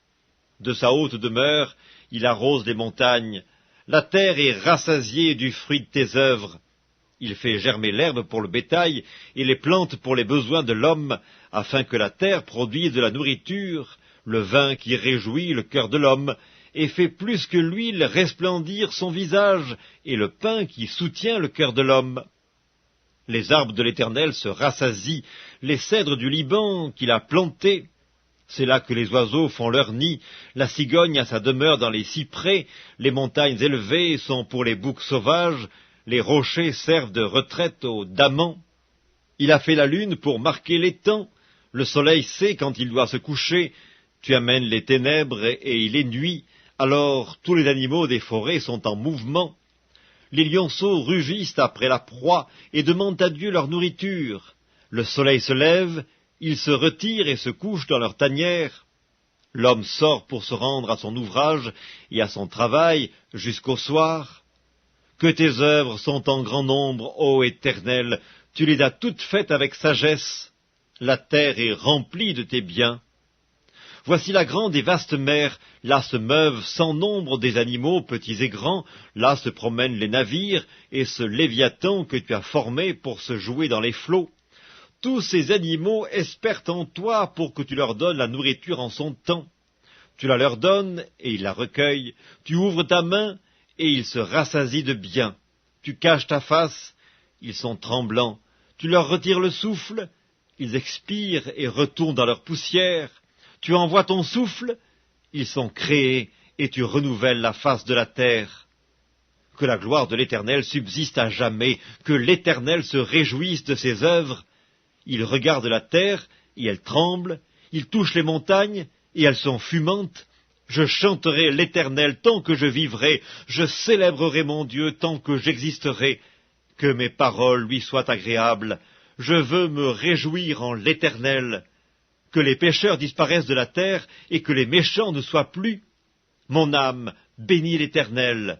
De sa haute demeure, il arrose les montagnes. La terre est rassasiée du fruit de tes œuvres. Il fait germer l'herbe pour le bétail et les plantes pour les besoins de l'homme, afin que la terre produise de la nourriture, le vin qui réjouit le cœur de l'homme, et fait plus que l'huile resplendir son visage, et le pain qui soutient le cœur de l'homme. Les arbres de l'Éternel se rassasient, les cèdres du Liban qu'il a plantés. C'est là que les oiseaux font leur nid, la cigogne a sa demeure dans les cyprès, les montagnes élevées sont pour les boucs sauvages, les rochers servent de retraite aux damans. Il a fait la lune pour marquer les temps, le soleil sait quand il doit se coucher, tu amènes les ténèbres et il est nuit, alors tous les animaux des forêts sont en mouvement. Les lionceaux rugissent après la proie et demandent à Dieu leur nourriture. Le soleil se lève, ils se retirent et se couchent dans leur tanière. L'homme sort pour se rendre à son ouvrage et à son travail jusqu'au soir. Que tes œuvres sont en grand nombre, ô Éternel, tu les as toutes faites avec sagesse. La terre est remplie de tes biens. Voici la grande et vaste mer, là se meuvent sans nombre des animaux petits et grands, là se promènent les navires, et ce Léviathan que tu as formé pour se jouer dans les flots. Tous ces animaux espèrent en toi pour que tu leur donnes la nourriture en son temps. Tu la leur donnes, et ils la recueillent, tu ouvres ta main, et ils se rassasient de bien. Tu caches ta face, ils sont tremblants, tu leur retires le souffle, ils expirent et retournent dans leur poussière. Tu envoies ton souffle, ils sont créés, et tu renouvelles la face de la terre. Que la gloire de l'Éternel subsiste à jamais, que l'Éternel se réjouisse de ses œuvres. Il regarde la terre, et elle tremble, il touche les montagnes, et elles sont fumantes. Je chanterai l'Éternel tant que je vivrai, je célébrerai mon Dieu tant que j'existerai. Que mes paroles lui soient agréables, je veux me réjouir en l'Éternel. Que les pécheurs disparaissent de la terre, et que les méchants ne soient plus. Mon âme bénit l'Éternel.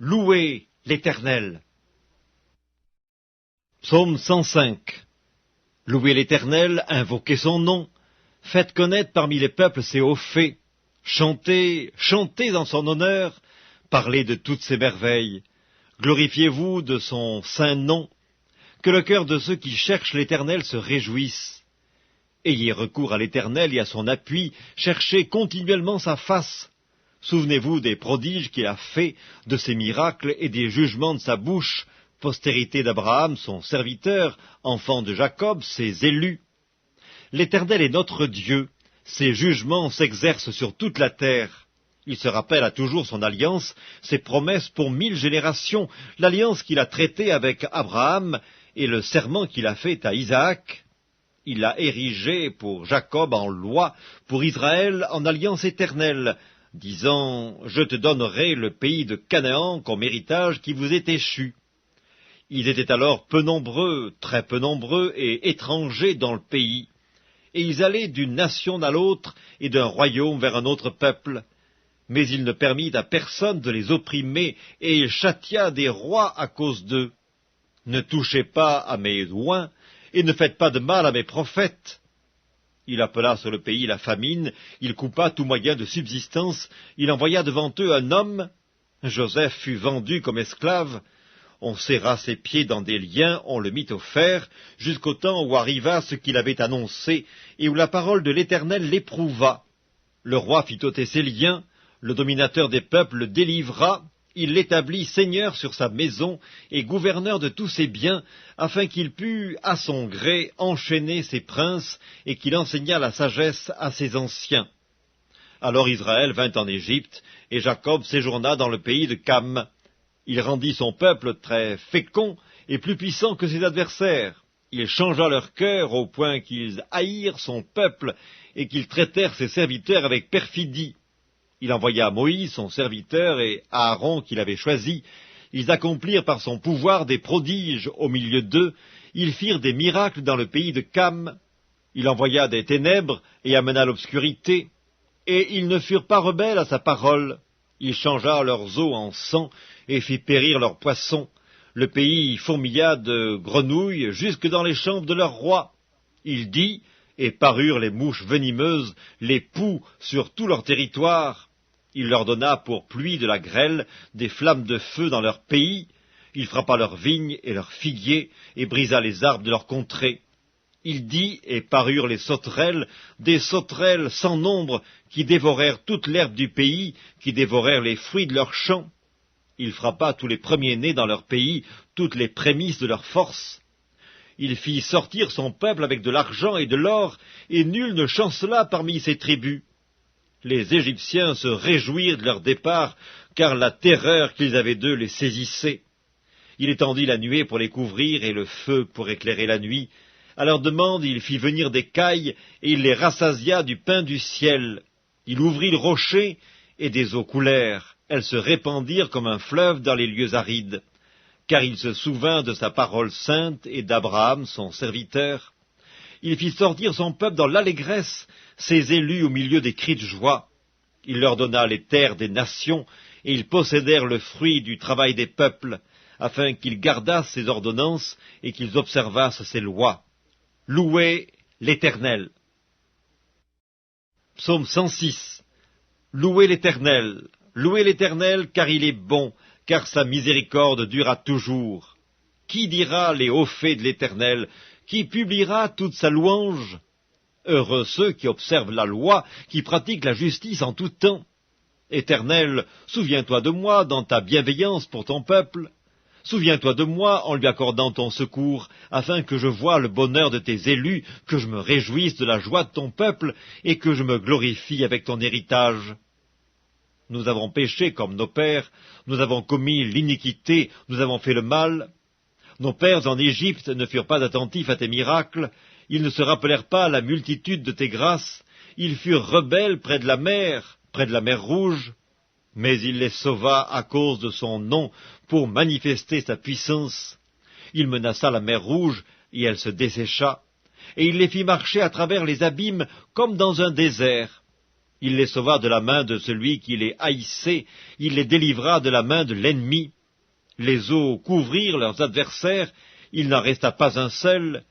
Louez l'Éternel. Psaume 105. Louez l'Éternel, invoquez son nom. Faites connaître parmi les peuples ses hauts faits. Chantez, chantez en son honneur. Parlez de toutes ses merveilles. Glorifiez-vous de son saint nom. Que le cœur de ceux qui cherchent l'Éternel se réjouisse. Ayez recours à l'Éternel et à son appui. Cherchez continuellement sa face. Souvenez-vous des prodiges qu'il a faits, de ses miracles et des jugements de sa bouche, postérité d'Abraham, son serviteur, enfant de Jacob, ses élus. L'Éternel est notre Dieu, ses jugements s'exercent sur toute la terre. Il se rappelle à toujours son alliance, ses promesses pour 1000 générations, l'alliance qu'il a traitée avec Abraham et le serment qu'il a fait à Isaac. Il l'a érigé pour Jacob en loi, pour Israël en alliance éternelle, disant « Je te donnerai le pays de Canaan comme héritage qui vous est échu ». Ils étaient alors peu nombreux, très peu nombreux et étrangers dans le pays, et ils allaient d'une nation à l'autre et d'un royaume vers un autre peuple. Mais il ne permit à personne de les opprimer, et il châtia des rois à cause d'eux. Ne touchez pas à mes oins, et ne faites pas de mal à mes prophètes. Il appela sur le pays la famine, il coupa tout moyen de subsistance, il envoya devant eux un homme. Joseph fut vendu comme esclave. On serra ses pieds dans des liens, on le mit au fer, jusqu'au temps où arriva ce qu'il avait annoncé, et où la parole de l'Éternel l'éprouva. Le roi fit ôter ses liens, le dominateur des peuples le délivra, il l'établit seigneur sur sa maison et gouverneur de tous ses biens, afin qu'il pût, à son gré, enchaîner ses princes, et qu'il enseignât la sagesse à ses anciens. Alors Israël vint en Égypte, et Jacob séjourna dans le pays de Cam. Il rendit son peuple très fécond et plus puissant que ses adversaires. Il changea leur cœur au point qu'ils haïrent son peuple, et qu'ils traitèrent ses serviteurs avec perfidie. Il envoya Moïse, son serviteur, et Aaron, qu'il avait choisi. Ils accomplirent par son pouvoir des prodiges au milieu d'eux. Ils firent des miracles dans le pays de Cam. Il envoya des ténèbres et amena l'obscurité. Et ils ne furent pas rebelles à sa parole. Il changea leurs eaux en sang et fit périr leurs poissons. Le pays fourmilla de grenouilles jusque dans les chambres de leur roi. Il dit, et parurent les mouches venimeuses, les poux sur tout leur territoire. Il leur donna pour pluie de la grêle, des flammes de feu dans leur pays. Il frappa leurs vignes et leurs figuiers, et brisa les arbres de leur contrée. Il dit, et parurent les sauterelles, des sauterelles sans nombre, qui dévorèrent toute l'herbe du pays, qui dévorèrent les fruits de leurs champs. Il frappa tous les premiers-nés dans leur pays, toutes les prémices de leur force. Il fit sortir son peuple avec de l'argent et de l'or, et nul ne chancela parmi ses tribus. Les Égyptiens se réjouirent de leur départ, car la terreur qu'ils avaient d'eux les saisissait. Il étendit la nuée pour les couvrir et le feu pour éclairer la nuit. À leur demande, il fit venir des cailles, et il les rassasia du pain du ciel. Il ouvrit le rocher, et des eaux coulèrent. Elles se répandirent comme un fleuve dans les lieux arides. Car il se souvint de sa parole sainte et d'Abraham, son serviteur. Il fit sortir son peuple dans l'allégresse, ses élus au milieu des cris de joie. Il leur donna les terres des nations, et ils possédèrent le fruit du travail des peuples, afin qu'ils gardassent ses ordonnances et qu'ils observassent ses lois. Louez l'Éternel. Psaume 106. Louez l'Éternel, car il est bon, car sa miséricorde durera toujours. Qui dira les hauts faits de l'Éternel? Qui publiera toute sa louange? Heureux ceux qui observent la loi, qui pratiquent la justice en tout temps. Éternel, souviens-toi de moi dans ta bienveillance pour ton peuple. Souviens-toi de moi en lui accordant ton secours, afin que je voie le bonheur de tes élus, que je me réjouisse de la joie de ton peuple, et que je me glorifie avec ton héritage. Nous avons péché comme nos pères, nous avons commis l'iniquité, nous avons fait le mal. Nos pères en Égypte ne furent pas attentifs à tes miracles, ils ne se rappelèrent pas la multitude de tes grâces, ils furent rebelles près de la mer Rouge, mais il les sauva à cause de son nom pour manifester sa puissance. Il menaça la mer Rouge, et elle se dessécha, et il les fit marcher à travers les abîmes comme dans un désert. Il les sauva de la main de celui qui les haïssait, il les délivra de la main de l'ennemi. Les eaux couvrirent leurs adversaires, il n'en resta pas un seul,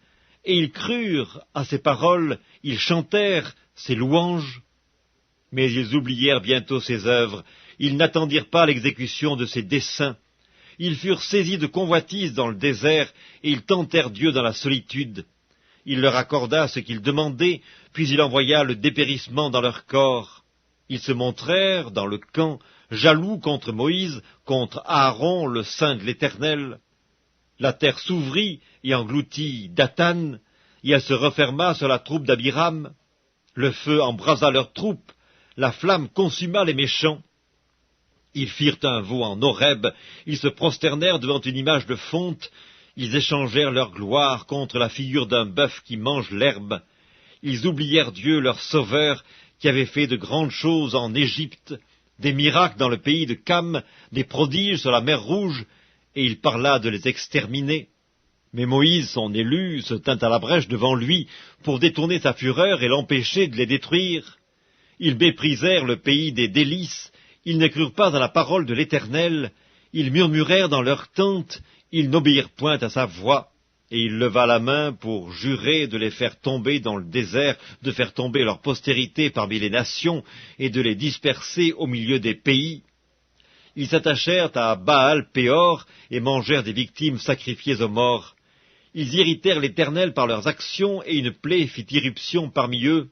et ils crurent à ses paroles, ils chantèrent ses louanges. Mais ils oublièrent bientôt ses œuvres, ils n'attendirent pas l'exécution de ses desseins. Ils furent saisis de convoitise dans le désert, et ils tentèrent Dieu dans la solitude. Il leur accorda ce qu'ils demandaient, puis il envoya le dépérissement dans leur corps. Ils se montrèrent dans le camp, jaloux contre Moïse, contre Aaron, le saint de l'Éternel. La terre s'ouvrit et engloutit Dathan, et elle se referma sur la troupe d'Abiram. Le feu embrasa leurs troupes, la flamme consuma les méchants. Ils firent un veau en Horeb, ils se prosternèrent devant une image de fonte, ils échangèrent leur gloire contre la figure d'un bœuf qui mange l'herbe. Ils oublièrent Dieu, leur sauveur, qui avait fait de grandes choses en Égypte, des miracles dans le pays de Cam, des prodiges sur la mer Rouge, et il parla de les exterminer. Mais Moïse, son élu, se tint à la brèche devant lui pour détourner sa fureur et l'empêcher de les détruire. Ils méprisèrent le pays des délices, ils ne crurent pas à la parole de l'Éternel, ils murmurèrent dans leurs tentes, ils n'obéirent point à sa voix, et il leva la main pour jurer de les faire tomber dans le désert, de faire tomber leur postérité parmi les nations, et de les disperser au milieu des pays. Ils s'attachèrent à Baal-Péor, et mangèrent des victimes sacrifiées aux morts. Ils irritèrent l'Éternel par leurs actions, et une plaie fit irruption parmi eux.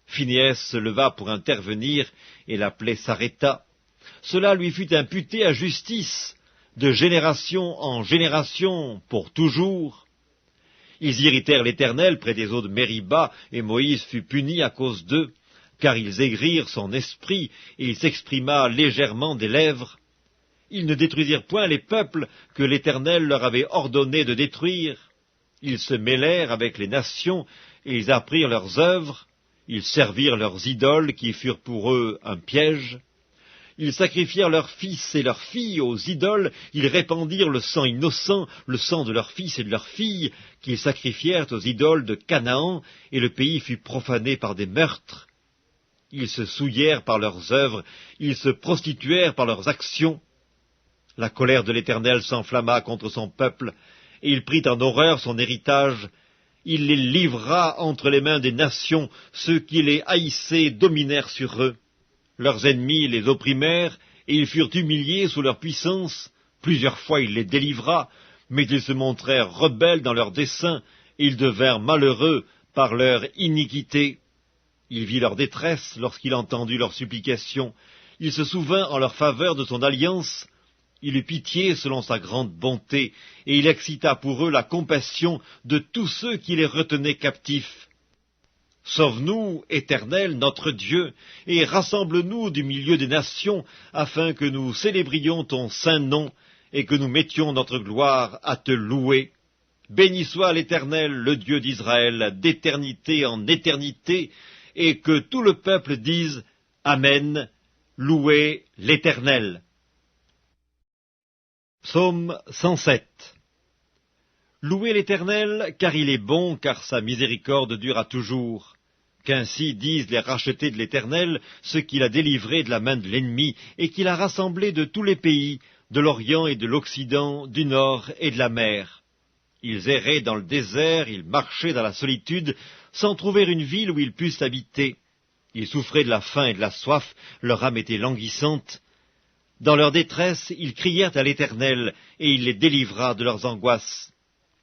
Phinéas se leva pour intervenir, et la plaie s'arrêta. Cela lui fut imputé à justice, de génération en génération, pour toujours. Ils irritèrent l'Éternel près des eaux de Mériba, et Moïse fut puni à cause d'eux, car ils aigrirent son esprit, et il s'exprima légèrement des lèvres. Ils ne détruisirent point les peuples que l'Éternel leur avait ordonné de détruire. Ils se mêlèrent avec les nations, et ils apprirent leurs œuvres. Ils servirent leurs idoles, qui furent pour eux un piège. Ils sacrifièrent leurs fils et leurs filles aux idoles, ils répandirent le sang innocent, le sang de leurs fils et de leurs filles, qu'ils sacrifièrent aux idoles de Canaan, et le pays fut profané par des meurtres. Ils se souillèrent par leurs œuvres, ils se prostituèrent par leurs actions. La colère de l'Éternel s'enflamma contre son peuple, et il prit en horreur son héritage. Il les livra entre les mains des nations, ceux qui les haïssaient dominèrent sur eux. Leurs ennemis les opprimèrent, et ils furent humiliés sous leur puissance. Plusieurs fois il les délivra, mais ils se montrèrent rebelles dans leurs desseins, et ils devinrent malheureux par leur iniquité. Il vit leur détresse lorsqu'il entendit leurs supplications. Il se souvint en leur faveur de son alliance. Il eut pitié selon sa grande bonté, et il excita pour eux la compassion de tous ceux qui les retenaient captifs. Sauve-nous, Éternel, notre Dieu, et rassemble-nous du milieu des nations, afin que nous célébrions ton saint nom, et que nous mettions notre gloire à te louer. Béni soit l'Éternel, le Dieu d'Israël, d'éternité en éternité, et que tout le peuple dise Amen, louez l'Éternel. Psaume 107. Louez l'Éternel, car il est bon, car sa miséricorde dure à toujours. Qu'ainsi disent les rachetés de l'Éternel, ceux qu'il a délivrés de la main de l'ennemi, et qu'il a rassemblés de tous les pays, de l'Orient et de l'Occident, du Nord et de la mer. Ils erraient dans le désert, ils marchaient dans la solitude, sans trouver une ville où ils pussent habiter. Ils souffraient de la faim et de la soif, leur âme était languissante. Dans leur détresse, ils crièrent à l'Éternel, et il les délivra de leurs angoisses.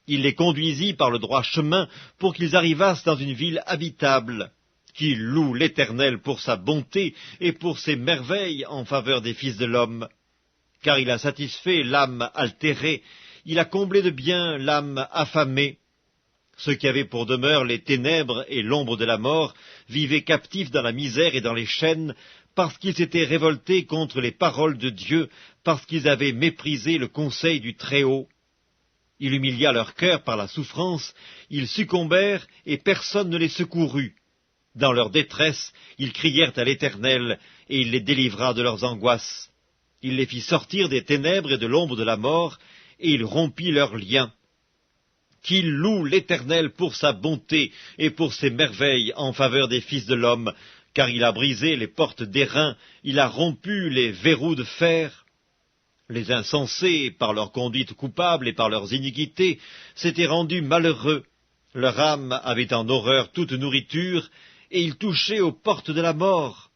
Il les conduisit par le droit chemin pour qu'ils arrivassent dans une ville habitable. Qu'ils louent l'Éternel pour sa bonté et pour ses merveilles en faveur des fils de l'homme. Car il a satisfait l'âme altérée, il a comblé de bien l'âme affamée. Ceux qui avaient pour demeure les ténèbres et l'ombre de la mort vivaient captifs dans la misère et dans les chaînes, parce qu'ils s'étaient révoltés contre les paroles de Dieu, parce qu'ils avaient méprisé le conseil du Très-Haut. Il humilia leur cœur par la souffrance, ils succombèrent et personne ne les secourut. Dans leur détresse, ils crièrent à l'Éternel, et il les délivra de leurs angoisses. Il les fit sortir des ténèbres et de l'ombre de la mort, et il rompit leurs liens. Qu'il loue l'Éternel pour sa bonté et pour ses merveilles en faveur des fils de l'homme, car il a brisé les portes d'airain, il a rompu les verrous de fer. Les insensés, par leur conduite coupable et par leurs iniquités, s'étaient rendus malheureux. Leur âme avait en horreur toute nourriture, et ils touchaient aux portes de la mort.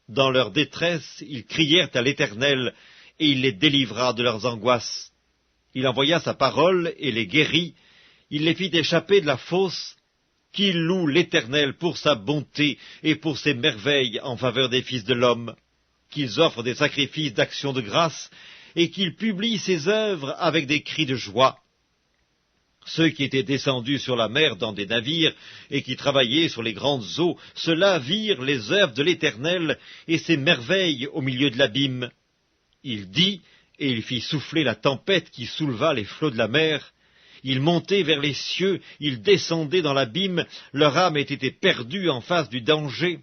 Dans leur détresse, ils crièrent à l'Éternel, et il les délivra de leurs angoisses. Il envoya sa parole et les guérit, il les fit échapper de la fosse. Qu'il loue l'Éternel pour sa bonté et pour ses merveilles en faveur des fils de l'homme, qu'ils offrent des sacrifices d'action de grâce, et qu'ils publient ses œuvres avec des cris de joie. Ceux qui étaient descendus sur la mer dans des navires et qui travaillaient sur les grandes eaux, ceux-là virent les œuvres de l'Éternel et ses merveilles au milieu de l'abîme. Il dit, et il fit souffler la tempête qui souleva les flots de la mer. Ils montaient vers les cieux, ils descendaient dans l'abîme, leur âme était perdue en face du danger.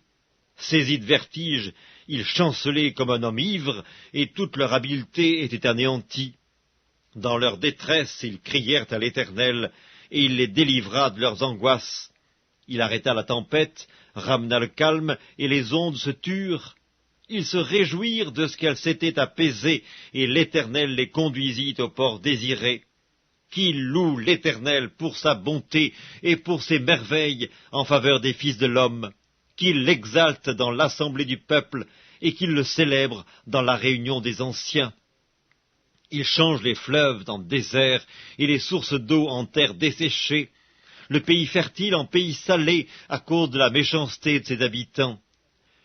Saisis de vertige, ils chancelaient comme un homme ivre, et toute leur habileté était anéantie. Dans leur détresse, ils crièrent à l'Éternel, et il les délivra de leurs angoisses. Il arrêta la tempête, ramena le calme, et les ondes se turent. Ils se réjouirent de ce qu'elles s'étaient apaisées, et l'Éternel les conduisit au port désiré. Qu'il loue l'Éternel pour sa bonté et pour ses merveilles en faveur des fils de l'homme, qu'il l'exalte dans l'assemblée du peuple et qu'il le célèbre dans la réunion des anciens. Il change les fleuves en désert et les sources d'eau en terre desséchée, le pays fertile en pays salé à cause de la méchanceté de ses habitants.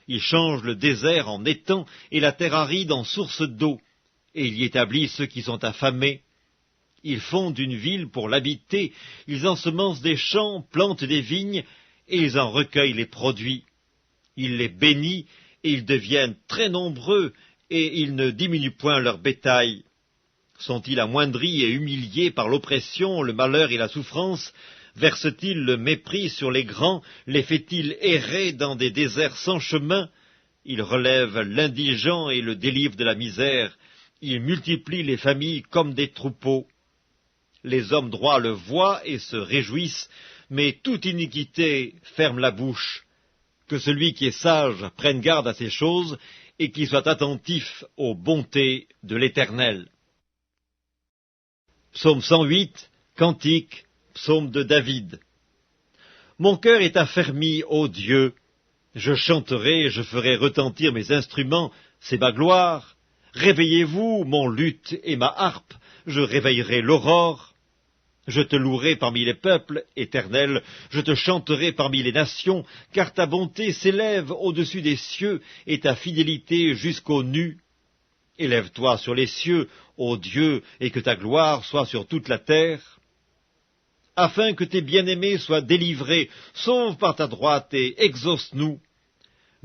Il change le désert en étang et la terre aride en source d'eau, et il y établit ceux qui sont affamés. Ils fondent une ville pour l'habiter, ils ensemencent des champs, plantent des vignes, et ils en recueillent les produits. Il les bénit, et ils deviennent très nombreux, et ils ne diminuent point leur bétail. Sont-ils amoindris et humiliés par l'oppression, le malheur et la souffrance? Verse-t-il le mépris sur les grands? Les fait-il errer dans des déserts sans chemin? Il relève l'indigent et le délivre de la misère. Il multiplie les familles comme des troupeaux. Les hommes droits le voient et se réjouissent, mais toute iniquité ferme la bouche. Que celui qui est sage prenne garde à ces choses, et qu'il soit attentif aux bontés de l'Éternel. Psaume 108, Cantique, psaume de David. Mon cœur est affermi, ô Dieu. Je chanterai, je ferai retentir mes instruments, c'est ma gloire. Réveillez-vous, mon luth et ma harpe, je réveillerai l'aurore. Je te louerai parmi les peuples, Éternel, je te chanterai parmi les nations, car ta bonté s'élève au-dessus des cieux, et ta fidélité jusqu'aux nues. Élève-toi sur les cieux, ô Dieu, et que ta gloire soit sur toute la terre. Afin que tes bien-aimés soient délivrés, sauve par ta droite et exauce-nous.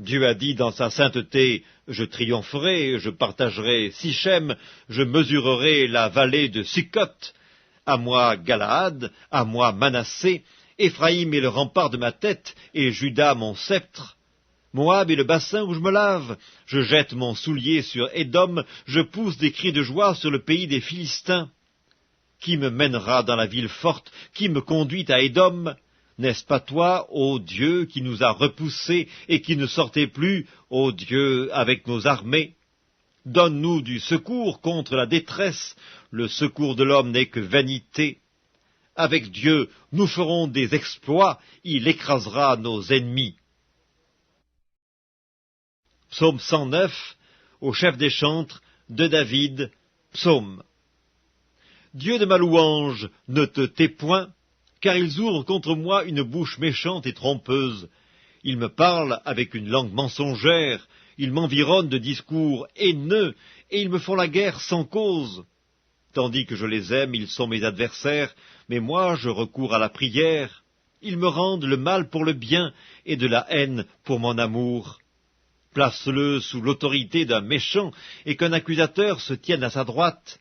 Dieu a dit dans sa sainteté, je triompherai, je partagerai Sichem, je mesurerai la vallée de Sukkot. À moi Galaad, à moi Manassé, Éphraïm est le rempart de ma tête, et Juda mon sceptre. Moab est le bassin où je me lave, je jette mon soulier sur Édom, je pousse des cris de joie sur le pays des Philistins. Qui me mènera dans la ville forte, qui me conduit à Édom? N'est-ce pas toi, ô Dieu, qui nous a repoussés et qui ne sortait plus, ô Dieu, avec nos armées? Donne-nous du secours contre la détresse, le secours de l'homme n'est que vanité. Avec Dieu, nous ferons des exploits, il écrasera nos ennemis. Psaume 109, au chef des chantres, de David, psaume. Dieu de ma louange, ne te tais point, car ils ouvrent contre moi une bouche méchante et trompeuse. Ils me parlent avec une langue mensongère, ils m'environnent de discours haineux, et ils me font la guerre sans cause. Tandis que je les aime, ils sont mes adversaires, mais moi je recours à la prière. Ils me rendent le mal pour le bien, et de la haine pour mon amour. Place-le sous l'autorité d'un méchant, et qu'un accusateur se tienne à sa droite.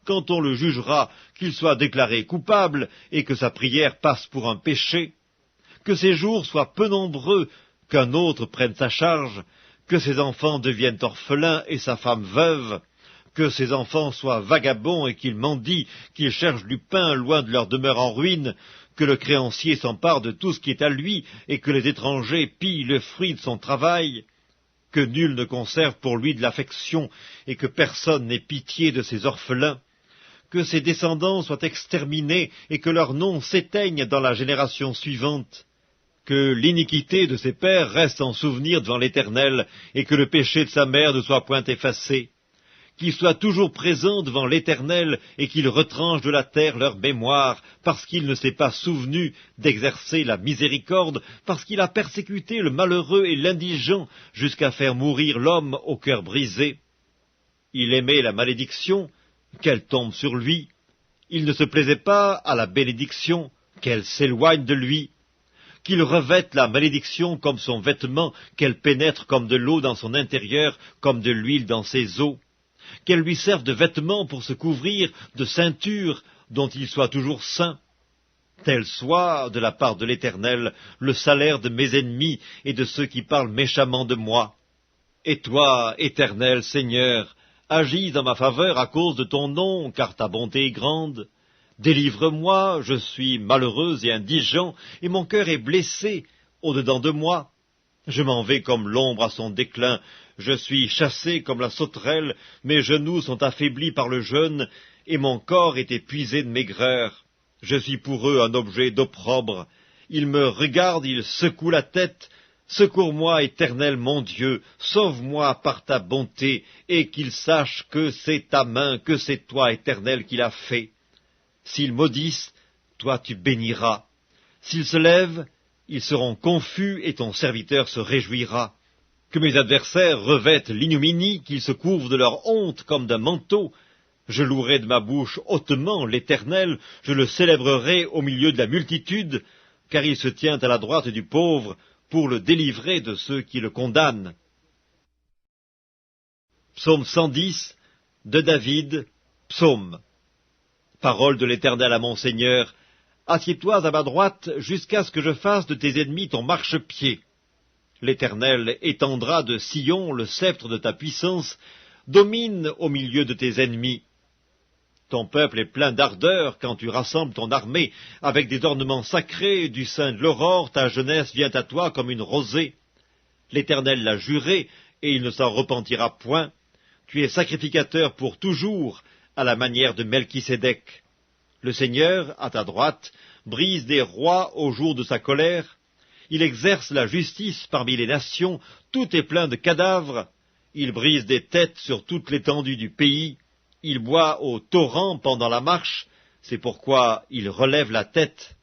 Quand on le jugera, qu'il soit déclaré coupable, et que sa prière passe pour un péché. Que ses jours soient peu nombreux, qu'un autre prenne sa charge, que ses enfants deviennent orphelins et sa femme veuve, que ses enfants soient vagabonds et qu'ils mendient, qu'ils cherchent du pain loin de leur demeure en ruine, que le créancier s'empare de tout ce qui est à lui, et que les étrangers pillent le fruit de son travail, que nul ne conserve pour lui de l'affection, et que personne n'ait pitié de ses orphelins, que ses descendants soient exterminés, et que leurs noms s'éteignent dans la génération suivante, que l'iniquité de ses pères reste en souvenir devant l'Éternel, et que le péché de sa mère ne soit point effacé, qu'il soit toujours présent devant l'Éternel, et qu'il retranche de la terre leur mémoire, parce qu'il ne s'est pas souvenu d'exercer la miséricorde, parce qu'il a persécuté le malheureux et l'indigent, jusqu'à faire mourir l'homme au cœur brisé. Il aimait la malédiction, qu'elle tombe sur lui. Il ne se plaisait pas à la bénédiction, qu'elle s'éloigne de lui. Qu'il revête la malédiction comme son vêtement, qu'elle pénètre comme de l'eau dans son intérieur, comme de l'huile dans ses os. Qu'elle lui serve de vêtement pour se couvrir, de ceinture, dont il soit toujours saint. Tel soit, de la part de l'Éternel, le salaire de mes ennemis et de ceux qui parlent méchamment de moi. Et toi, Éternel Seigneur, agis en ma faveur à cause de ton nom, car ta bonté est grande. Délivre-moi, je suis malheureux et indigent, et mon cœur est blessé au-dedans de moi. Je m'en vais comme l'ombre à son déclin, je suis chassé comme la sauterelle, mes genoux sont affaiblis par le jeûne, et mon corps est épuisé de maigreur. Je suis pour eux un objet d'opprobre. Ils me regardent, ils secouent la tête. Secours-moi, Éternel mon Dieu, sauve-moi par ta bonté, et qu'ils sachent que c'est ta main, que c'est toi, Éternel, qui l'as fait. S'ils maudissent, toi tu béniras. S'ils se lèvent, ils seront confus, et ton serviteur se réjouira. Que mes adversaires revêtent l'ignominie, qu'ils se couvrent de leur honte comme d'un manteau. Je louerai de ma bouche hautement l'Éternel, je le célébrerai au milieu de la multitude, car il se tient à la droite du pauvre, pour le délivrer de ceux qui le condamnent. Psaume 110 de David, psaume. Parole de l'Éternel à mon Seigneur, assieds-toi à ma droite jusqu'à ce que je fasse de tes ennemis ton marchepied. L'Éternel étendra de Sion le sceptre de ta puissance, domine au milieu de tes ennemis. Ton peuple est plein d'ardeur quand tu rassembles ton armée, avec des ornements sacrés, du sein de l'aurore, ta jeunesse vient à toi comme une rosée. L'Éternel l'a juré, et il ne s'en repentira point. Tu es sacrificateur pour toujours, à la manière de Melchisédek. Le Seigneur, à ta droite, brise des rois au jour de sa colère. Il exerce la justice parmi les nations, tout est plein de cadavres. Il brise des têtes sur toute l'étendue du pays. Il boit au torrent pendant la marche, c'est pourquoi il relève la tête.